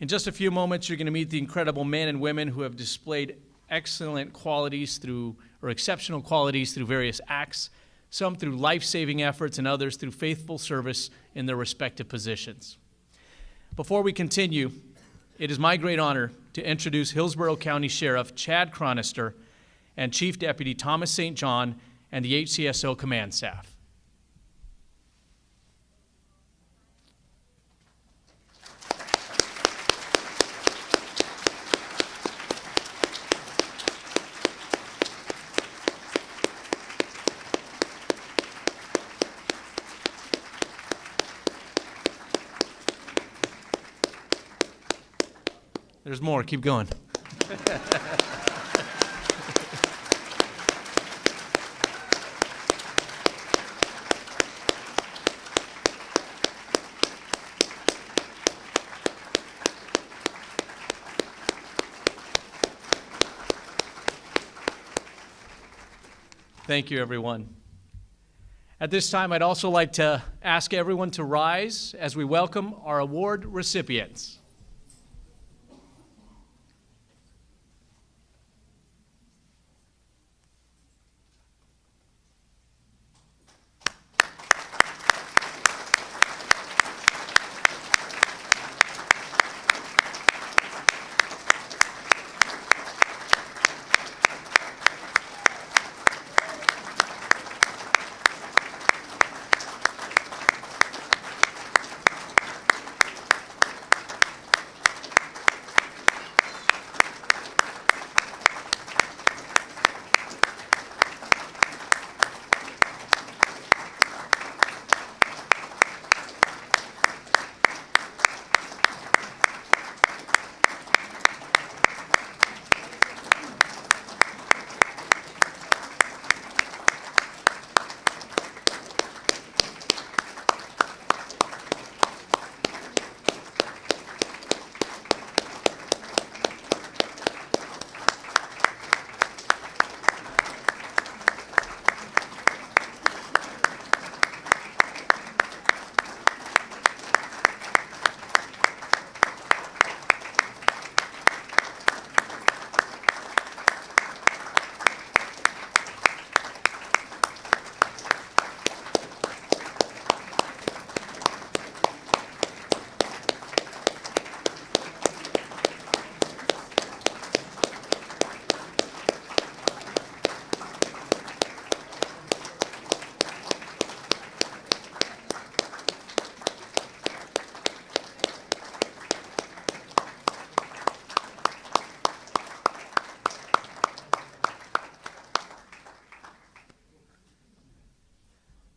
In just a few moments, you're going to meet the incredible men and women who have displayed exceptional qualities through various acts, some through life-saving efforts and others through faithful service in their respective positions. Before we continue, it is my great honor to introduce Hillsborough County Sheriff Chad Chronister and Chief Deputy Thomas St. John and the HCSO command staff. There's more. Keep going. Thank you, everyone. At this time, I'd also like to ask everyone to rise as we welcome our award recipients.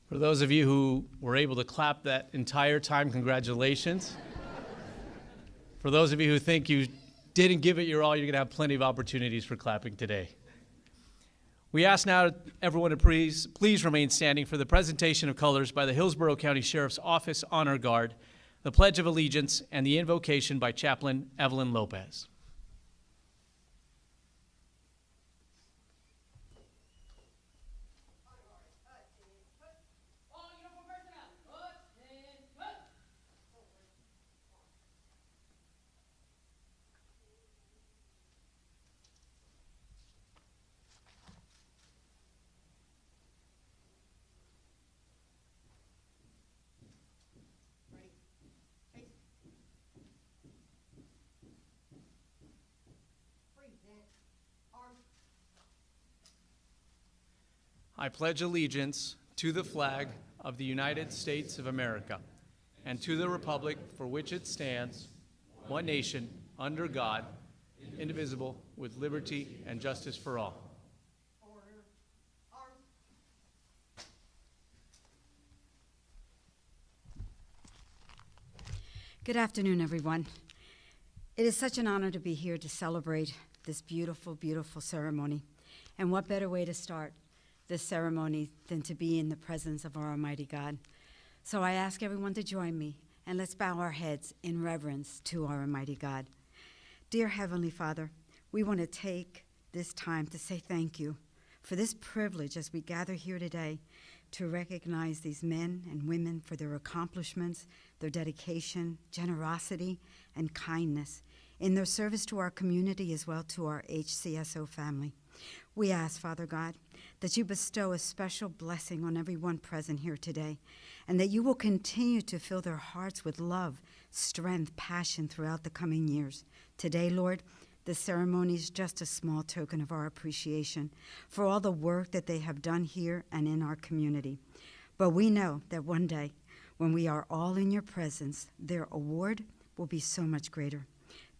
For those of you who were able to clap that entire time, congratulations. For those of you who think you didn't give it your all, you're going to have plenty of opportunities for clapping today. We ask now everyone to please remain standing for the presentation of colors by the Hillsborough County Sheriff's Office Honor Guard, the Pledge of Allegiance, and the invocation by Chaplain Evelyn Lopez. I pledge allegiance to the flag of the United States of America and to the republic for which it stands, one nation, under God, indivisible, with liberty and justice for all. Good afternoon, everyone. It is such an honor to be here to celebrate this beautiful, beautiful ceremony. And what better way to start this ceremony than to be in the presence of our Almighty God. So I ask everyone to join me, and let's bow our heads in reverence to our Almighty God. Dear Heavenly Father, we want to take this time to say thank you for this privilege as we gather here today, to recognize these men and women for their accomplishments, their dedication, generosity, and kindness in their service to our community as well to our HCSO family. We ask, Father God, that you bestow a special blessing on everyone present here today, and that you will continue to fill their hearts with love, strength, passion throughout the coming years. Today, Lord, this ceremony is just a small token of our appreciation for all the work that they have done here and in our community. But we know that one day, when we are all in your presence, their award will be so much greater.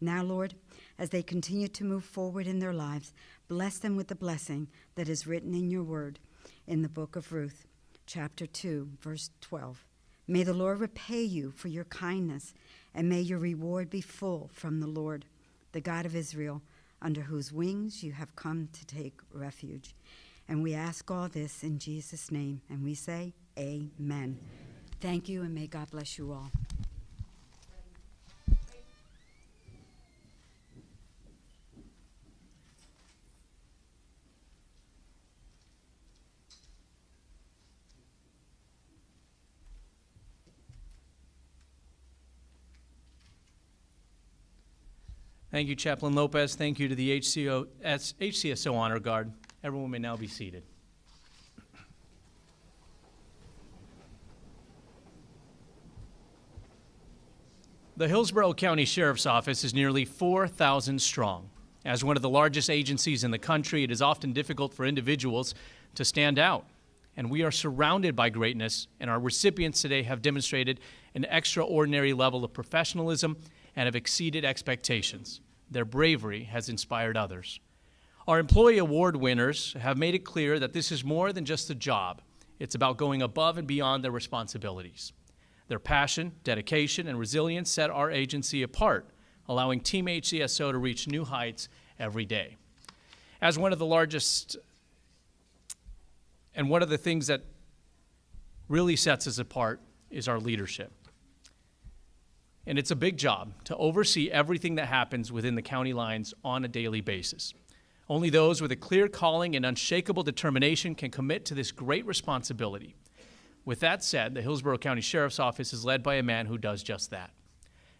Now, Lord, as they continue to move forward in their lives, bless them with the blessing that is written in your word in the book of Ruth, chapter 2, verse 12. May the Lord repay you for your kindness, and may your reward be full from the Lord, the God of Israel, under whose wings you have come to take refuge. And we ask all this in Jesus' name, and we say, amen. Thank you, and may God bless you all. Thank you, Chaplain Lopez. Thank you to the HCSO Honor Guard. Everyone may now be seated. The Hillsborough County Sheriff's Office is nearly 4,000 strong. As one of the largest agencies in the country, it is often difficult for individuals to stand out. And we are surrounded by greatness, and our recipients today have demonstrated an extraordinary level of professionalism and have exceeded expectations. Their bravery has inspired others. Our employee award winners have made it clear that this is more than just a job. It's about going above and beyond their responsibilities. Their passion, dedication, and resilience set our agency apart, allowing Team HCSO to reach new heights every day. As one of the largest, and one of the things that really sets us apart is our leadership. And it's a big job to oversee everything that happens within the county lines on a daily basis. Only those with a clear calling and unshakable determination can commit to this great responsibility. With that said, the Hillsborough County Sheriff's Office is led by a man who does just that.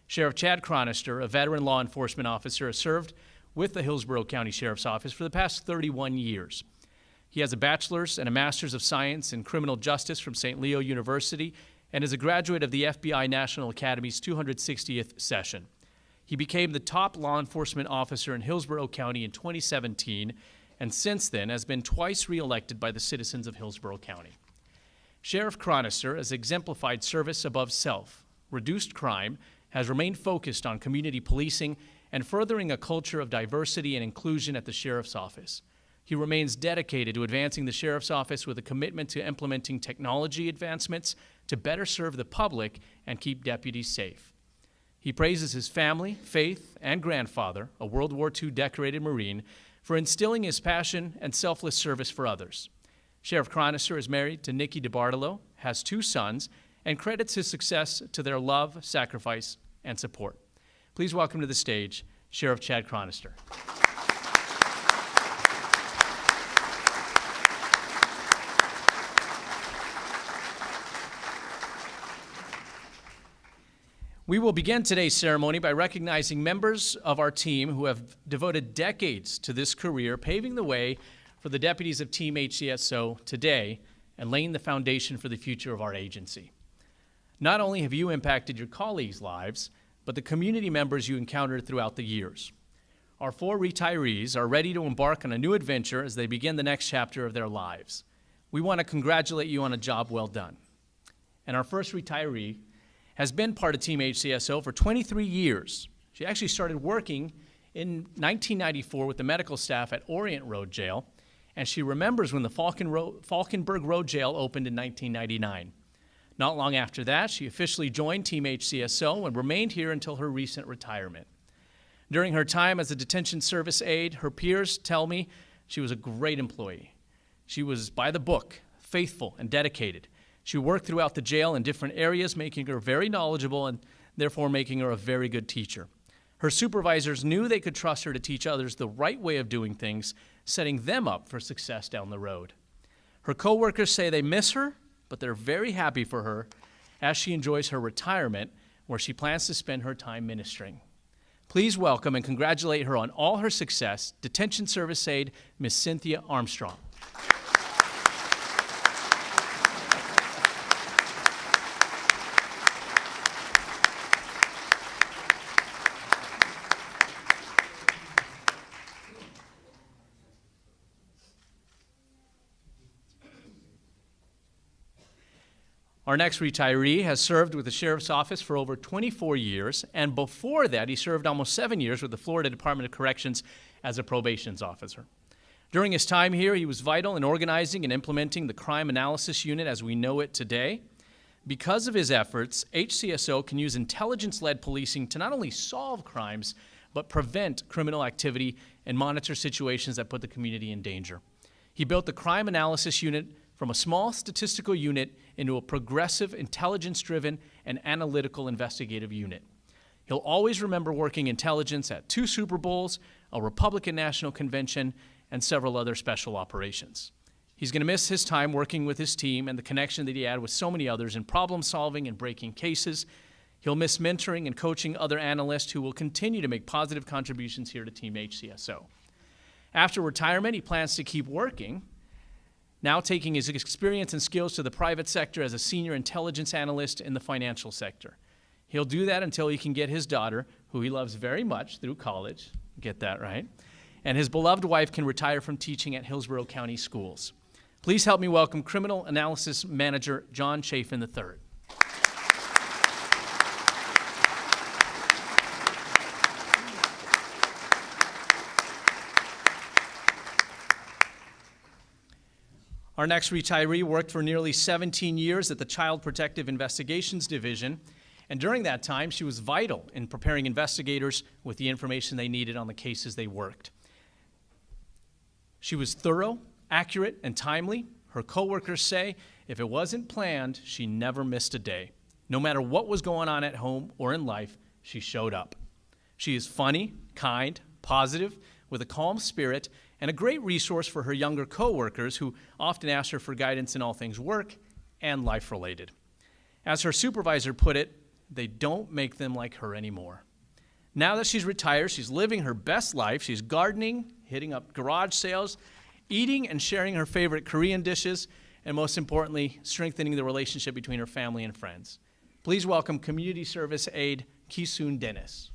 Sheriff Chad Chronister, a veteran law enforcement officer, has served with the Hillsborough County Sheriff's Office for the past 31 years. He has a bachelor's and a master's of science in criminal justice from St. Leo University and is a graduate of the FBI National Academy's 260th session. He became the top law enforcement officer in Hillsborough County in 2017, and since then has been twice reelected by the citizens of Hillsborough County. Sheriff Chronister has exemplified service above self, reduced crime, has remained focused on community policing, and furthering a culture of diversity and inclusion at the Sheriff's Office. He remains dedicated to advancing the Sheriff's Office with a commitment to implementing technology advancements to better serve the public and keep deputies safe. He praises his family, faith, and grandfather, a World War II decorated Marine, for instilling his passion and selfless service for others. Sheriff Chronister is married to Nikki DiBartolo, has 2 sons, and credits his success to their love, sacrifice, and support. Please welcome to the stage Sheriff Chad Chronister. We will begin today's ceremony by recognizing members of our team who have devoted decades to this career, paving the way for the deputies of Team HCSO today and laying the foundation for the future of our agency. Not only have you impacted your colleagues' lives, but the community members you encountered throughout the years. Our 4 retirees are ready to embark on a new adventure as they begin the next chapter of their lives. We want to congratulate you on a job well done. And our first retiree has been part of Team HCSO for 23 years. She actually started working in 1994 with the medical staff at Orient Road Jail, and she remembers when the Falkenberg Road Jail opened in 1999. Not long after that, she officially joined Team HCSO and remained here until her recent retirement. During her time as a detention service aide, her peers tell me she was a great employee. She was by the book, faithful, and dedicated. She worked throughout the jail in different areas, making her very knowledgeable and therefore making her a very good teacher. Her supervisors knew they could trust her to teach others the right way of doing things, setting them up for success down the road. Her coworkers say they miss her but they're very happy for her as she enjoys her retirement, where she plans to spend her time ministering. Please welcome and congratulate her on all her success, Detention Service Aide, Miss Cynthia Armstrong. Our next retiree has served with the Sheriff's Office for over 24 years, and before that, he served almost 7 years with the Florida Department of Corrections as a probations officer. During his time here, he was vital in organizing and implementing the Crime Analysis Unit as we know it today. Because of his efforts, HCSO can use intelligence-led policing to not only solve crimes, but prevent criminal activity and monitor situations that put the community in danger. He built the Crime Analysis Unit from a small statistical unit into a progressive, intelligence-driven, and analytical investigative unit. He'll always remember working intelligence at 2 Super Bowls, a Republican National Convention, and several other special operations. He's going to miss his time working with his team and the connection that he had with so many others in problem-solving and breaking cases. He'll miss mentoring and coaching other analysts who will continue to make positive contributions here to Team HCSO. After retirement, he plans to keep working, now taking his experience and skills to the private sector as a senior intelligence analyst in the financial sector. He'll do that until he can get his daughter, who he loves very much, through college, get that right, and his beloved wife can retire from teaching at Hillsborough County Schools. Please help me welcome Criminal Analysis Manager John Chafin III. Our next retiree worked for nearly 17 years at the Child Protective Investigations Division, and during that time, she was vital in preparing investigators with the information they needed on the cases they worked. She was thorough, accurate, and timely. Her coworkers say if it wasn't planned, she never missed a day. No matter what was going on at home or in life, she showed up. She is funny, kind, positive, with a calm spirit, and a great resource for her younger coworkers who often ask her for guidance in all things work and life-related. As her supervisor put it, they don't make them like her anymore. Now that she's retired, she's living her best life. She's gardening, hitting up garage sales, eating and sharing her favorite Korean dishes, and most importantly, strengthening the relationship between her family and friends. Please welcome Community Service Aide Ki-soon Dennis.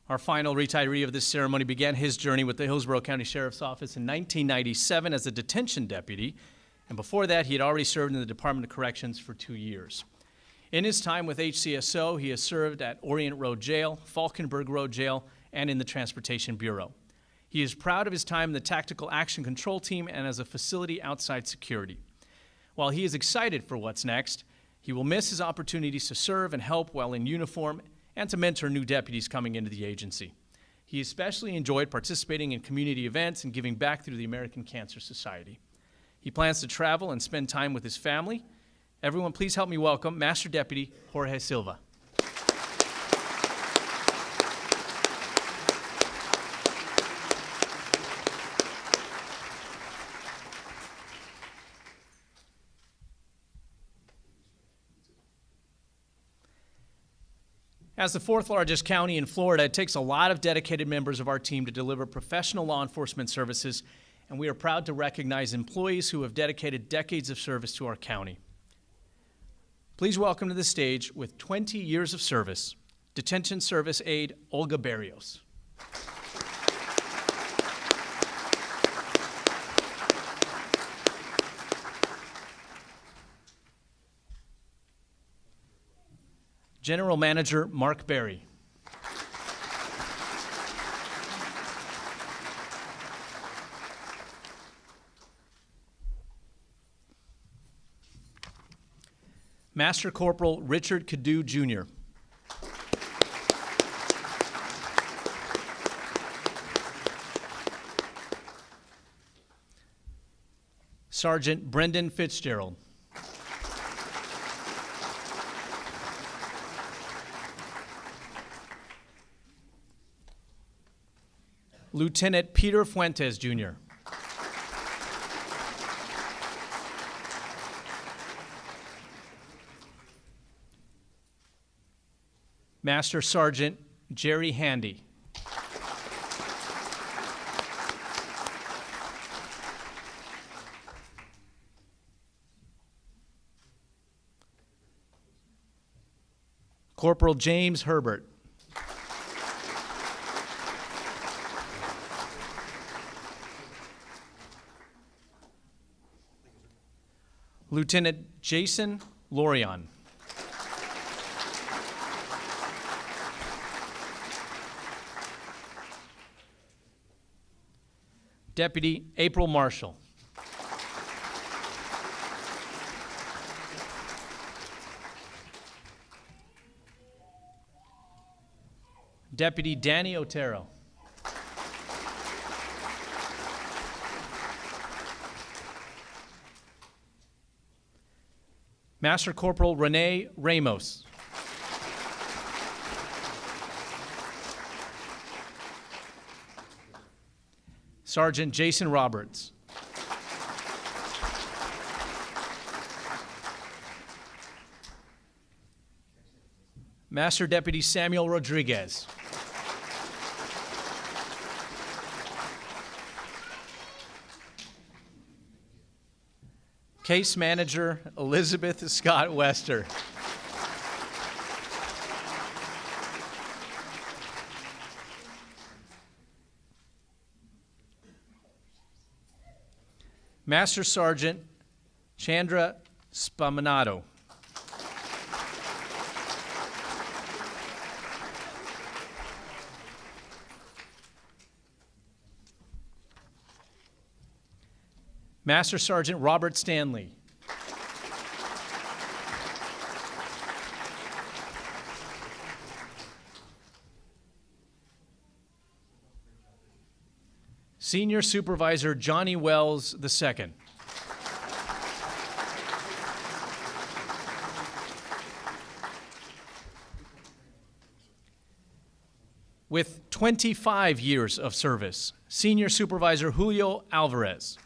Our final retiree of this ceremony began his journey with the Hillsborough County Sheriff's Office in 1997 as a detention deputy, and before that he had already served in the Department of Corrections for 2 years. In his time with HCSO, he has served at Orient Road Jail, Falkenberg Road Jail, and in the Transportation Bureau. He is proud of his time in the Tactical Action Control Team and as a facility outside security. While he is excited for what's next, he will miss his opportunities to serve and help while in uniform and to mentor new deputies coming into the agency. He especially enjoyed participating in community events and giving back through the American Cancer Society. He plans to travel and spend time with his family. Everyone, please help me welcome Master Deputy Jorge Silva. As the 4th largest county in Florida, it takes a lot of dedicated members of our team to deliver professional law enforcement services, and we are proud to recognize employees who have dedicated decades of service to our county. Please welcome to the stage, with 20 years of service, Detention Service Aide Olga Barrios. General Manager Mark Berry. Master Corporal Richard Cadu, Jr. Sergeant Brendan Fitzgerald. Lieutenant Peter Fuentes, Jr. Master Sergeant Jerry Handy. Corporal James Herbert. Lieutenant Jason Lorion. Deputy April Marshall. Deputy Danny Otero. Master Corporal Renee Ramos. Sergeant Jason Roberts. Master Deputy Samuel Rodriguez. Case Manager Elizabeth Scott Wester. Master Sergeant Chandra Spaminato. Master Sergeant Robert Stanley. Senior Supervisor Johnny Wells II. With 25 years of service, Senior Supervisor Julio Alvarez.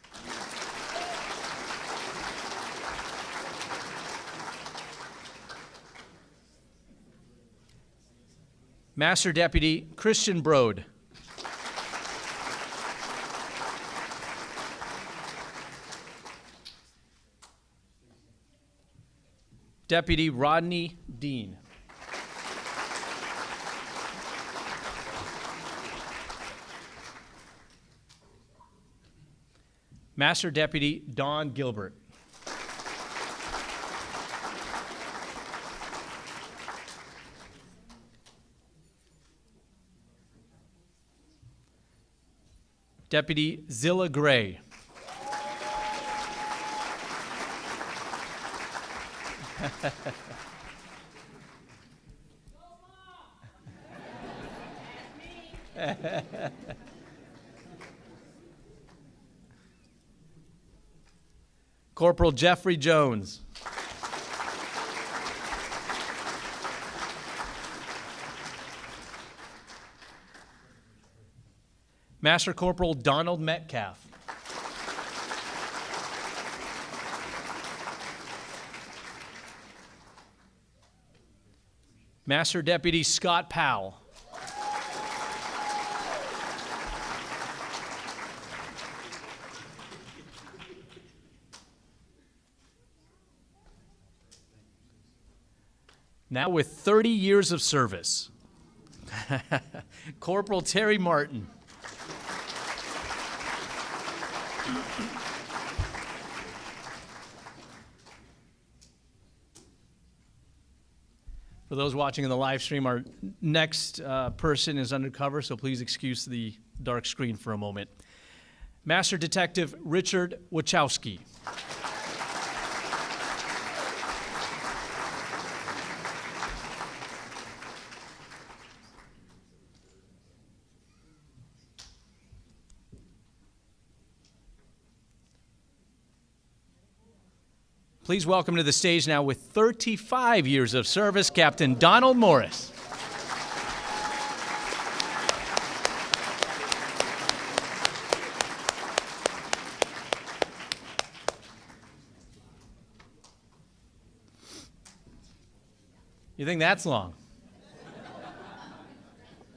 Master Deputy Christian Brode. Deputy Rodney Dean. Master Deputy Don Gilbert. Deputy Zilla Gray. Corporal Jeffrey Jones. Master Corporal Donald Metcalf. Master Deputy Scott Powell. Now with 30 years of service, Corporal Terry Martin. For those watching in the live stream, our next person is undercover, so please excuse the dark screen for a moment. Master Detective Richard Wachowski. Please welcome to the stage now, with 35 years of service, Captain Donald Morris. You think that's long?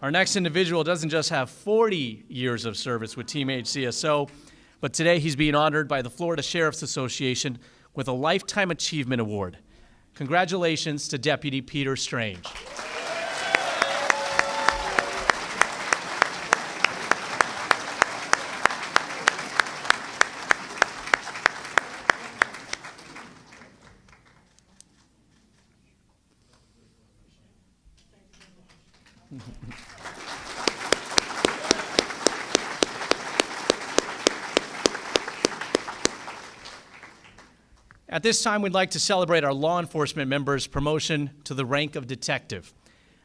Our next individual doesn't just have 40 years of service with Team HCSO, but today he's being honored by the Florida Sheriff's Association with a Lifetime Achievement Award. Congratulations to Deputy Peter Strange. At this time, we'd like to celebrate our law enforcement members' promotion to the rank of detective.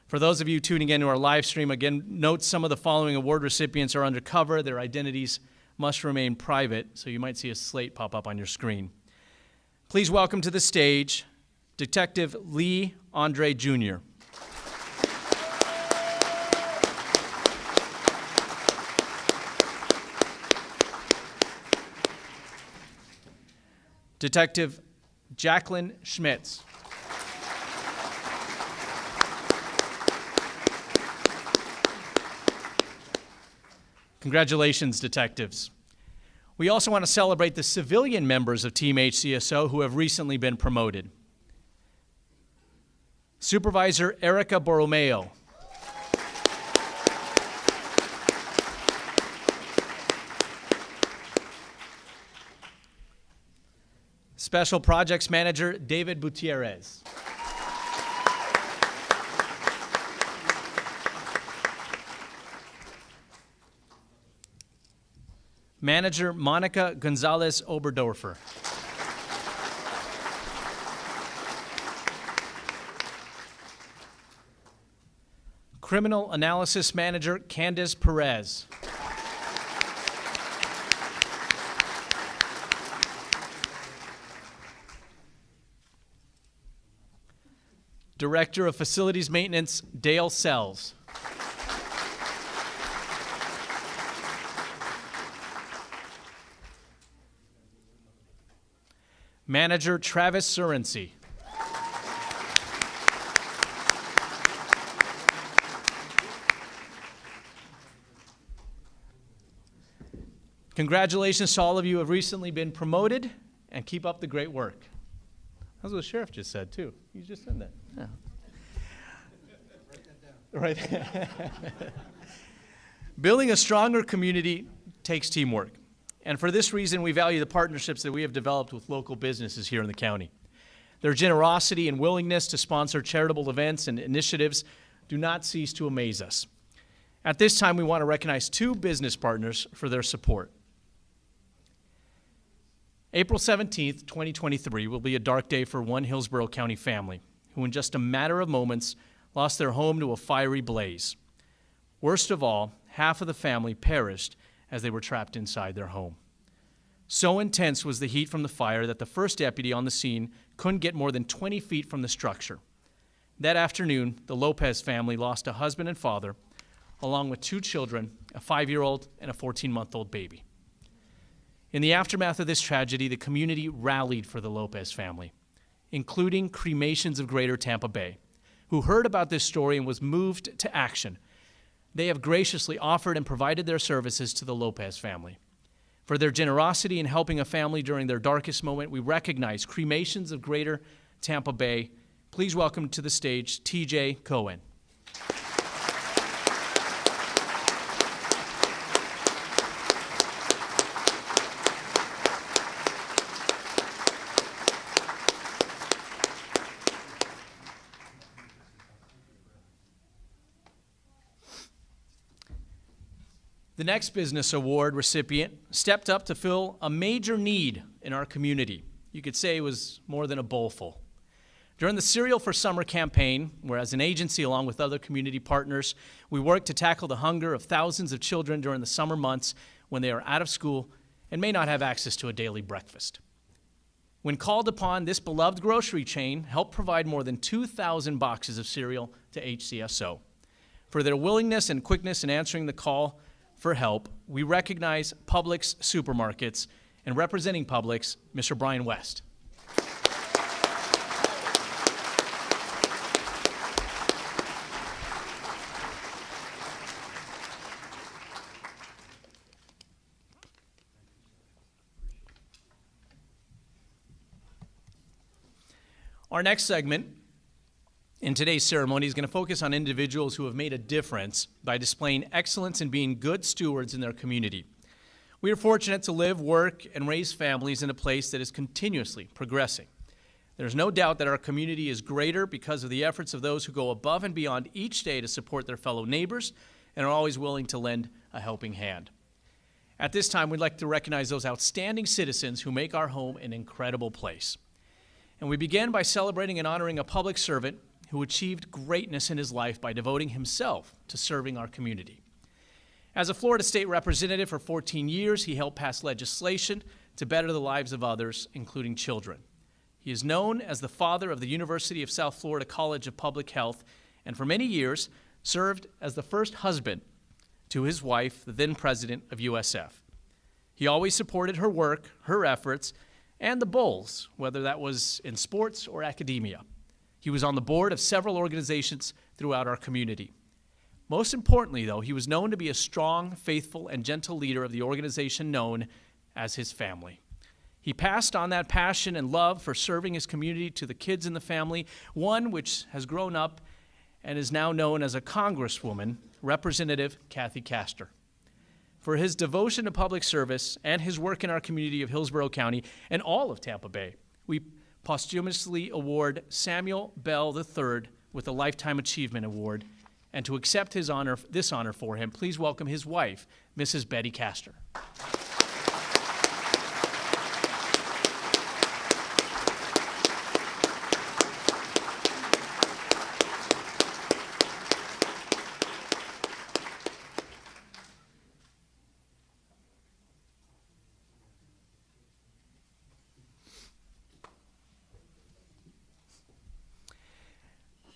For those of you tuning in to our live stream, again, note some of the following award recipients are undercover. Their identities must remain private, so you might see a slate pop up on your screen. Please welcome to the stage Detective Lee Andre Jr. Detective Jacqueline Schmitz. Congratulations, detectives. We also want to celebrate the civilian members of Team HCSO who have recently been promoted. Supervisor Erica Borromeo. Special Projects Manager David Gutierrez. Manager Monica Gonzalez Oberdorfer. Criminal Analysis Manager Candice Perez. Director of Facilities Maintenance, Dale Sells. Manager, Travis Surency. Congratulations to all of you who have recently been promoted, and keep up the great work. That's what the sheriff just said, too. You just said that. Yeah. Right. Building a stronger community takes teamwork. And for this reason, we value the partnerships that we have developed with local businesses here in the county. Their generosity and willingness to sponsor charitable events and initiatives do not cease to amaze us. At this time, we want to recognize two business partners for their support. April 17th, 2023 will be a dark day for one Hillsborough County family who in just a matter of moments lost their home to a fiery blaze. Worst of all, half of the family perished as they were trapped inside their home. So intense was the heat from the fire that the first deputy on the scene couldn't get more than 20 feet from the structure. That afternoon, the Lopez family lost a husband and father, along with two children, a 5-year-old and a 14-month-old baby. In the aftermath of this tragedy, the community rallied for the Lopez family, including Cremations of Greater Tampa Bay, who heard about this story and was moved to action. They have graciously offered and provided their services to the Lopez family. For their generosity in helping a family during their darkest moment, we recognize Cremations of Greater Tampa Bay. Please welcome to the stage TJ Cohen. The next business award recipient stepped up to fill a major need in our community. You could say it was more than a bowlful. During the Cereal for Summer campaign, where as an agency along with other community partners, we worked to tackle the hunger of thousands of children during the summer months when they are out of school and may not have access to a daily breakfast. When called upon, this beloved grocery chain helped provide more than 2,000 boxes of cereal to HCSO. For their willingness and quickness in answering the call for help, we recognize Publix Supermarkets, and representing Publix, Mr. Brian West. Our next segment in today's ceremony is going to focus on individuals who have made a difference by displaying excellence and being good stewards in their community. We are fortunate to live, work, and raise families in a place that is continuously progressing. There's no doubt that our community is greater because of the efforts of those who go above and beyond each day to support their fellow neighbors and are always willing to lend a helping hand. At this time, we'd like to recognize those outstanding citizens who make our home an incredible place. And we begin by celebrating and honoring a public servant who achieved greatness in his life by devoting himself to serving our community. As a Florida State Representative for 14 years, he helped pass legislation to better the lives of others, including children. He is known as the father of the University of South Florida College of Public Health, and for many years served as the first husband to his wife, the then president of USF. He always supported her work, her efforts, and the Bulls, whether that was in sports or academia. He was on the board of several organizations throughout our community. Most importantly, though, he was known to be a strong, faithful, and gentle leader of the organization known as his family. He passed on that passion and love for serving his community to the kids in the family, one which has grown up and is now known as a Congresswoman, Representative Kathy Castor. For his devotion to public service and his work in our community of Hillsborough County and all of Tampa Bay, we posthumously award Samuel Bell III with a Lifetime Achievement Award. And to accept this honor for him, please welcome his wife, Mrs. Betty Castor.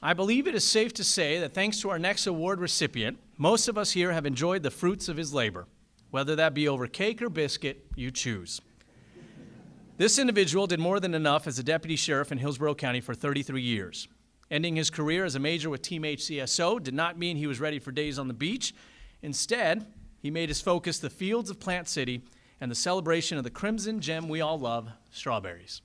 I believe it is safe to say that thanks to our next award recipient, most of us here have enjoyed the fruits of his labor, whether that be over cake or biscuit, you choose. This individual did more than enough as a deputy sheriff in Hillsborough County for 33 years. Ending his career as a major with Team HCSO did not mean he was ready for days on the beach. Instead, he made his focus the fields of Plant City and the celebration of the crimson gem we all love, strawberries.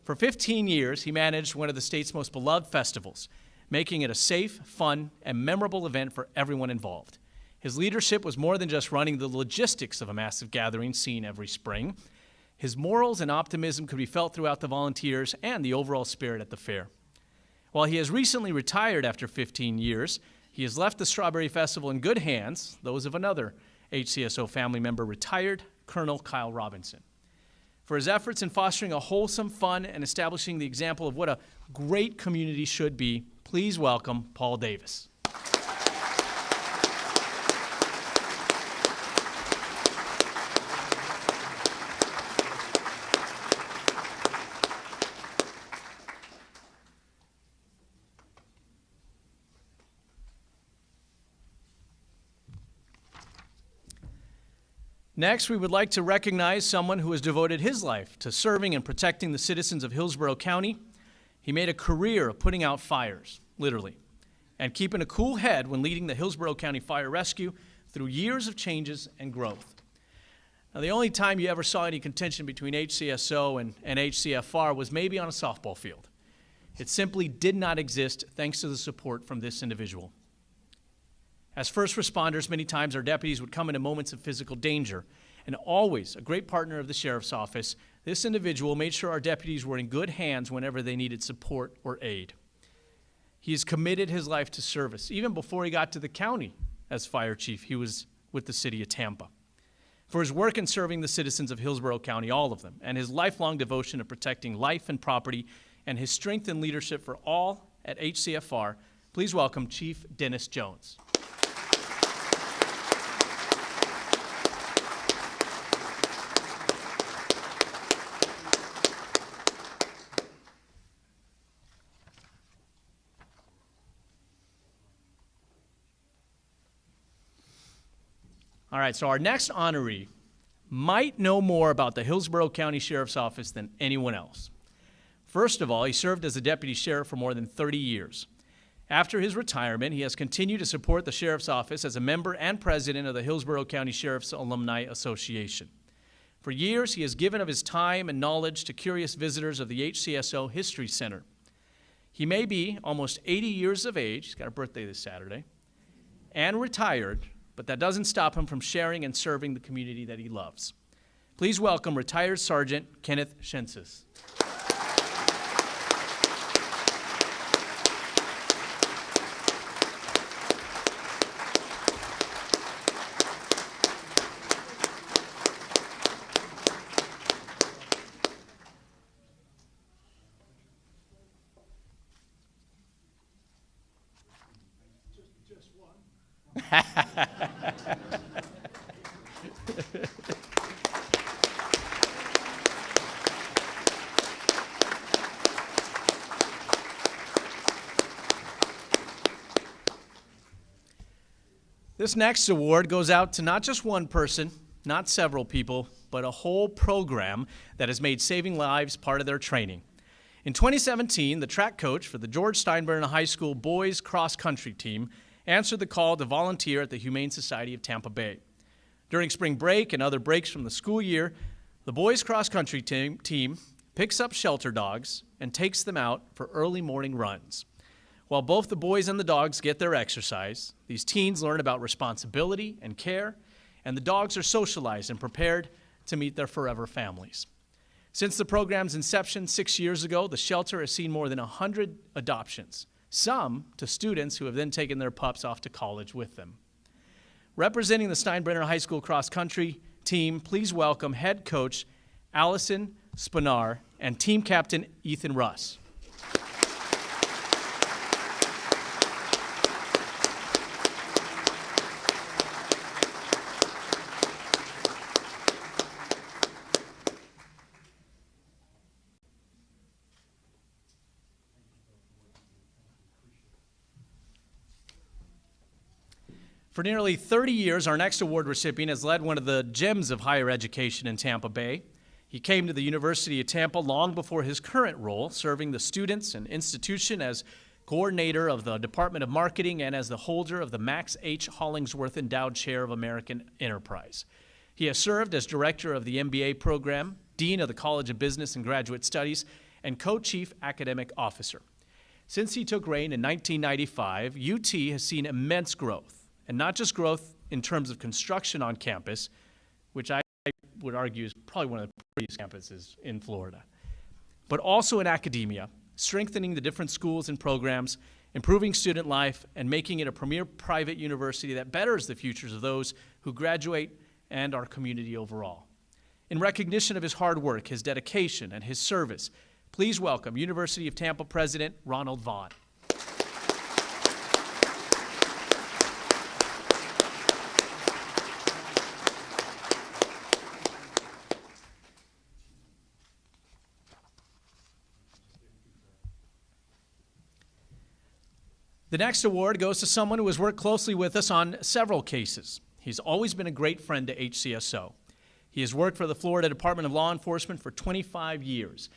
For 15 years, he managed one of the state's most beloved festivals, making it a safe, fun, and memorable event for everyone involved. His leadership was more than just running the logistics of a massive gathering seen every spring. His morals and optimism could be felt throughout the volunteers and the overall spirit at the fair. While he has recently retired after 15 years, he has left the Strawberry Festival in good hands, those of another HCSO family member, retired Colonel Kyle Robinson. For his efforts in fostering a wholesome, fun, and establishing the example of what a great community should be, please welcome Paul Davis. Next, we would like to recognize someone who has devoted his life to serving and protecting the citizens of Hillsborough County. He made a career of putting out fires, literally, and keeping a cool head when leading the Hillsborough County Fire Rescue through years of changes and growth. Now, the only time you ever saw any contention between HCSO and HCFR was maybe on a softball field. It simply did not exist thanks to the support from this individual. As first responders, many times our deputies would come into moments of physical danger, and always a great partner of the sheriff's office, this individual made sure our deputies were in good hands whenever they needed support or aid. He has committed his life to service. Even before he got to the county as fire chief, he was with the city of Tampa. For his work in serving the citizens of Hillsborough County, all of them, and his lifelong devotion to protecting life and property, and his strength and leadership for all at HCFR, please welcome Chief Dennis Jones. All right, so our next honoree might know more about the Hillsborough County Sheriff's Office than anyone else. First of all, he served as a deputy sheriff for more than 30 years. After his retirement, he has continued to support the Sheriff's Office as a member and president of the Hillsborough County Sheriff's Alumni Association. For years, he has given of his time and knowledge to curious visitors of the HCSO History Center. He may be almost 80 years of age, he's got a birthday this Saturday, and retired, but that doesn't stop him from sharing and serving the community that he loves. Please welcome retired Sergeant Kenneth Shensis. This next award goes out to not just one person, not several people, but a whole program that has made saving lives part of their training. In 2017, the track coach for the George Steinbrenner High School boys cross-country team answered the call to volunteer at the Humane Society of Tampa Bay. During spring break and other breaks from the school year, the boys cross-country team picks up shelter dogs and takes them out for early morning runs. While both the boys and the dogs get their exercise, these teens learn about responsibility and care, and the dogs are socialized and prepared to meet their forever families. Since the program's inception 6 years ago, the shelter has seen more than 100 adoptions, some to students who have then taken their pups off to college with them. Representing the Steinbrenner High School cross-country team, please welcome head coach Allison Spinar and team captain Ethan Russ. For nearly 30 years, our next award recipient has led one of the gems of higher education in Tampa Bay. He came to the University of Tampa long before his current role, serving the students and institution as coordinator of the Department of Marketing and as the holder of the Max H. Hollingsworth Endowed Chair of American Enterprise. He has served as director of the MBA program, dean of the College of Business and Graduate Studies, and co-chief academic officer. Since he took reign in 1995, UT has seen immense growth. And not just growth in terms of construction on campus, which I would argue is probably one of the prettiest campuses in Florida, but also in academia, strengthening the different schools and programs, improving student life, and making it a premier private university that betters the futures of those who graduate and our community overall. In recognition of his hard work, his dedication, and his service, please welcome University of Tampa President Ronald Vaughn. The next award goes to someone who has worked closely with us on several cases. He's always been a great friend to HCSO. He has worked for the Florida Department of Law Enforcement for 25 years.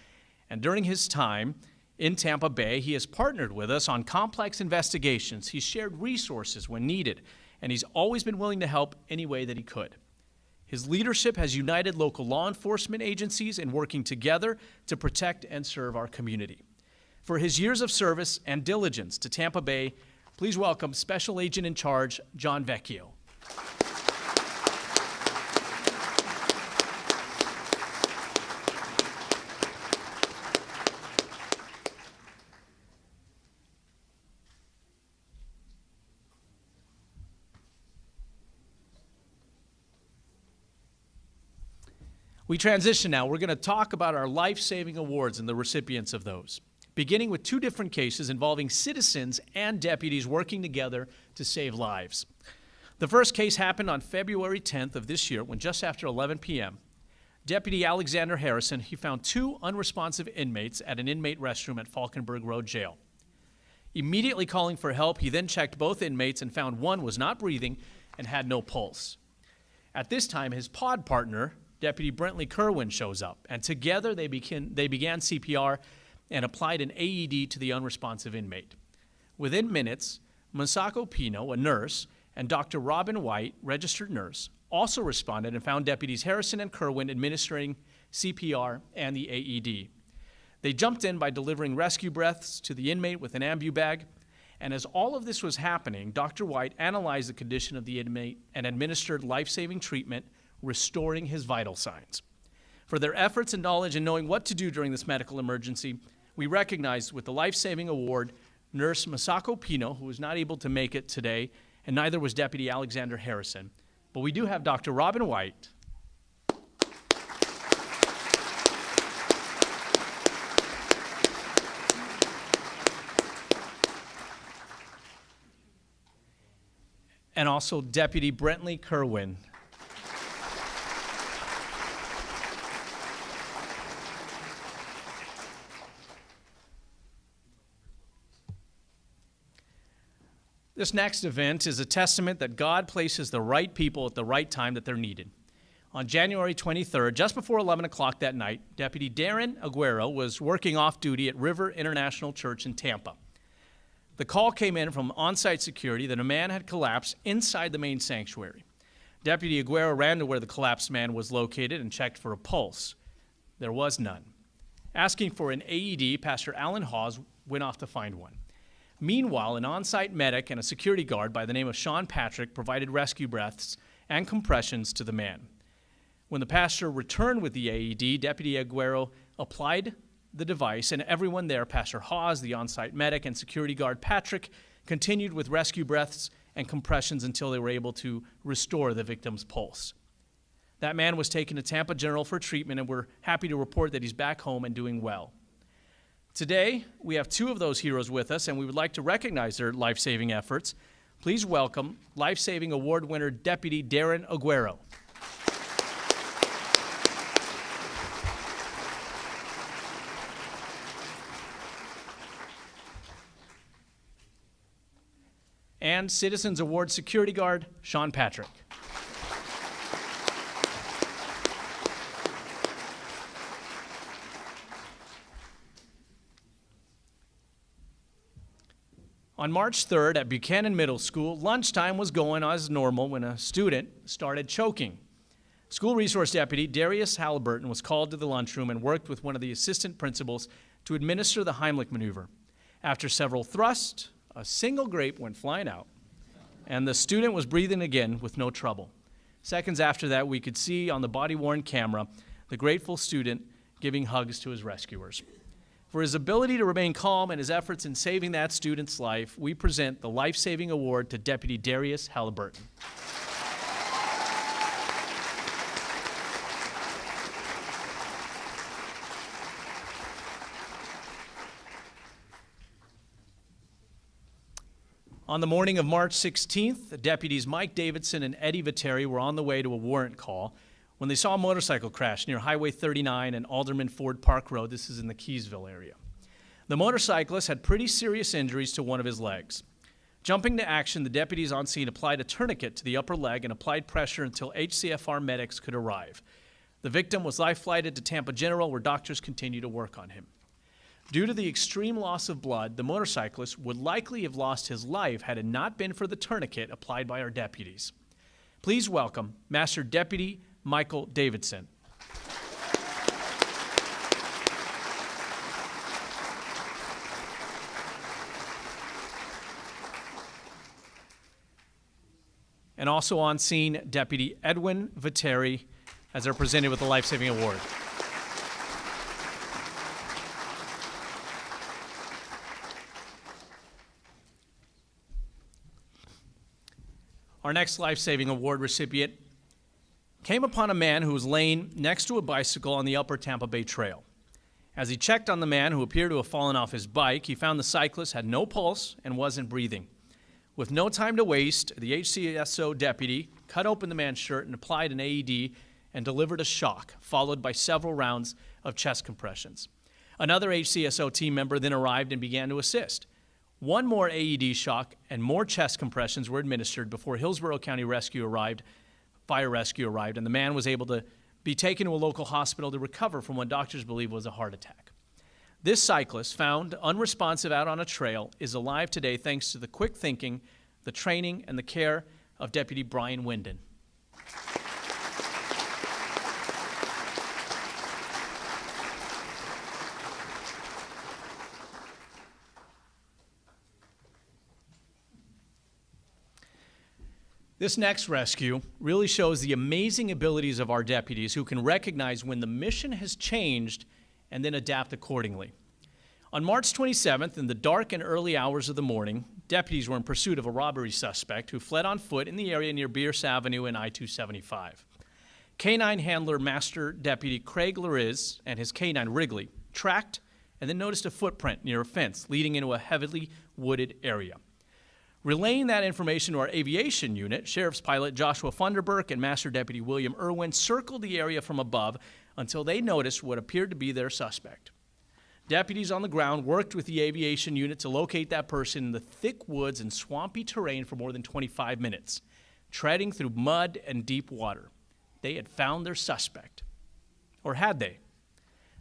And during his time in Tampa Bay, he has partnered with us on complex investigations. He's shared resources when needed, and he's always been willing to help any way that he could. His leadership has united local law enforcement agencies in working together to protect and serve our community. For his years of service and diligence to Tampa Bay, please welcome Special Agent in Charge, John Vecchio. We transition now. We're going to talk about our life-saving awards and the recipients of those, beginning with two different cases involving citizens and deputies working together to save lives. The first case happened on February 10th of this year when just after 11 p.m., Deputy Alexander Harrison, he found two unresponsive inmates at an inmate restroom at Falkenberg Road Jail. Immediately calling for help, he then checked both inmates and found one was not breathing and had no pulse. At this time, his pod partner, Deputy Brentley Kerwin, shows up, and together they began CPR and applied an AED to the unresponsive inmate. Within minutes, Masako Pino, a nurse, and Dr. Robin White, registered nurse, also responded and found Deputies Harrison and Kerwin administering CPR and the AED. They jumped in by delivering rescue breaths to the inmate with an ambu bag. And as all of this was happening, Dr. White analyzed the condition of the inmate and administered life-saving treatment, restoring his vital signs. For their efforts and knowledge in knowing what to do during this medical emergency, we recognize with the Life-Saving Award Nurse Masako Pino, who was not able to make it today, and neither was Deputy Alexander Harrison. But we do have Dr. Robin White. And also Deputy Brentley Kerwin. This next event is a testament that God places the right people at the right time that they're needed. On January 23rd, just before 11 o'clock that night, Deputy Darren Aguero was working off duty at River International Church in Tampa. The call came in from on-site security that a man had collapsed inside the main sanctuary. Deputy Aguero ran to where the collapsed man was located and checked for a pulse. There was none. Asking for an AED, Pastor Alan Hawes went off to find one. Meanwhile, an on-site medic and a security guard by the name of Sean Patrick provided rescue breaths and compressions to the man. When the pastor returned with the AED, Deputy Aguero applied the device, and everyone there, Pastor Hawes, the on-site medic, and security guard Patrick, continued with rescue breaths and compressions until they were able to restore the victim's pulse. That man was taken to Tampa General for treatment, and we're happy to report that he's back home and doing well. Today, we have two of those heroes with us, and we would like to recognize their life-saving efforts. Please welcome Life-Saving Award winner Deputy Darren Aguero. And Citizens Award security guard Sean Patrick. On March 3rd at Buchanan Middle School, lunchtime was going as normal when a student started choking. School resource deputy Darius Halliburton was called to the lunchroom and worked with one of the assistant principals to administer the Heimlich maneuver. After several thrusts, a single grape went flying out, and the student was breathing again with no trouble. Seconds after that, we could see on the body-worn camera the grateful student giving hugs to his rescuers. For his ability to remain calm and his efforts in saving that student's life, we present the Life-Saving Award to Deputy Darius Halliburton. On the morning of March 16th, the deputies Mike Davidson and Eddie Viteri were on the way to a warrant call when they saw a motorcycle crash near Highway 39 and Alderman Ford Park Road. This is in the Keysville area. The motorcyclist had pretty serious injuries to one of his legs. Jumping to action, the deputies on scene applied a tourniquet to the upper leg and applied pressure until HCFR medics could arrive. The victim was life-flighted to Tampa General, where doctors continue to work on him. Due to the extreme loss of blood, the motorcyclist would likely have lost his life had it not been for the tourniquet applied by our deputies. Please welcome Master Deputy Michael Davidson. And also on scene, Deputy Edwin Viteri, as they're presented with the Life-Saving Award. Our next Life-Saving Award recipient came upon a man who was laying next to a bicycle on the Upper Tampa Bay Trail. As he checked on the man, who appeared to have fallen off his bike, he found the cyclist had no pulse and wasn't breathing. With no time to waste, the HCSO deputy cut open the man's shirt and applied an AED and delivered a shock, followed by several rounds of chest compressions. Another HCSO team member then arrived and began to assist. One more AED shock and more chest compressions were administered before Hillsborough County Fire Rescue arrived, and the man was able to be taken to a local hospital to recover from what doctors believe was a heart attack. This cyclist, found unresponsive out on a trail, is alive today thanks to the quick thinking, the training, and the care of Deputy Brian Winden. This next rescue really shows the amazing abilities of our deputies who can recognize when the mission has changed and then adapt accordingly. On March 27th, in the dark and early hours of the morning, deputies were in pursuit of a robbery suspect who fled on foot in the area near Bierce Avenue and I-275. Canine handler Master Deputy Craig Lariz and his canine Wrigley tracked and then noticed a footprint near a fence leading into a heavily wooded area. Relaying that information to our aviation unit, Sheriff's Pilot Joshua Funderburk and Master Deputy William Irwin circled the area from above until they noticed what appeared to be their suspect. Deputies on the ground worked with the aviation unit to locate that person in the thick woods and swampy terrain for more than 25 minutes, treading through mud and deep water. They had found their suspect. Or had they?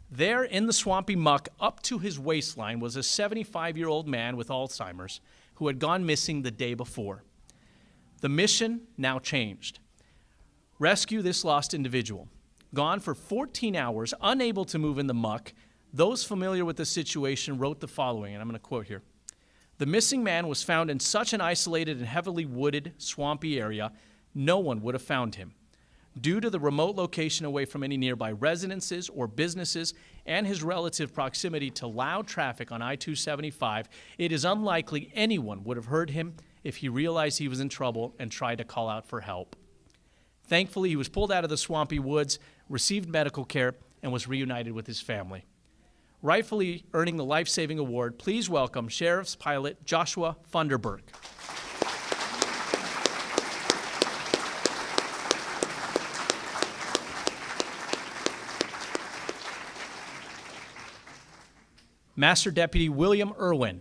There in the swampy muck up to his waistline was a 75-year-old man with Alzheimer's who had gone missing the day before. The mission now changed. Rescue this lost individual. Gone for 14 hours, unable to move in the muck, those familiar with the situation wrote the following, and I'm going to quote here. The missing man was found in such an isolated and heavily wooded, swampy area, no one would have found him. Due to the remote location away from any nearby residences or businesses and his relative proximity to loud traffic on I-275, it is unlikely anyone would have heard him if he realized he was in trouble and tried to call out for help. Thankfully, he was pulled out of the swampy woods, received medical care, and was reunited with his family. Rightfully earning the life-saving award, please welcome Sheriff's Pilot Joshua Funderburk. Master Deputy William Irwin.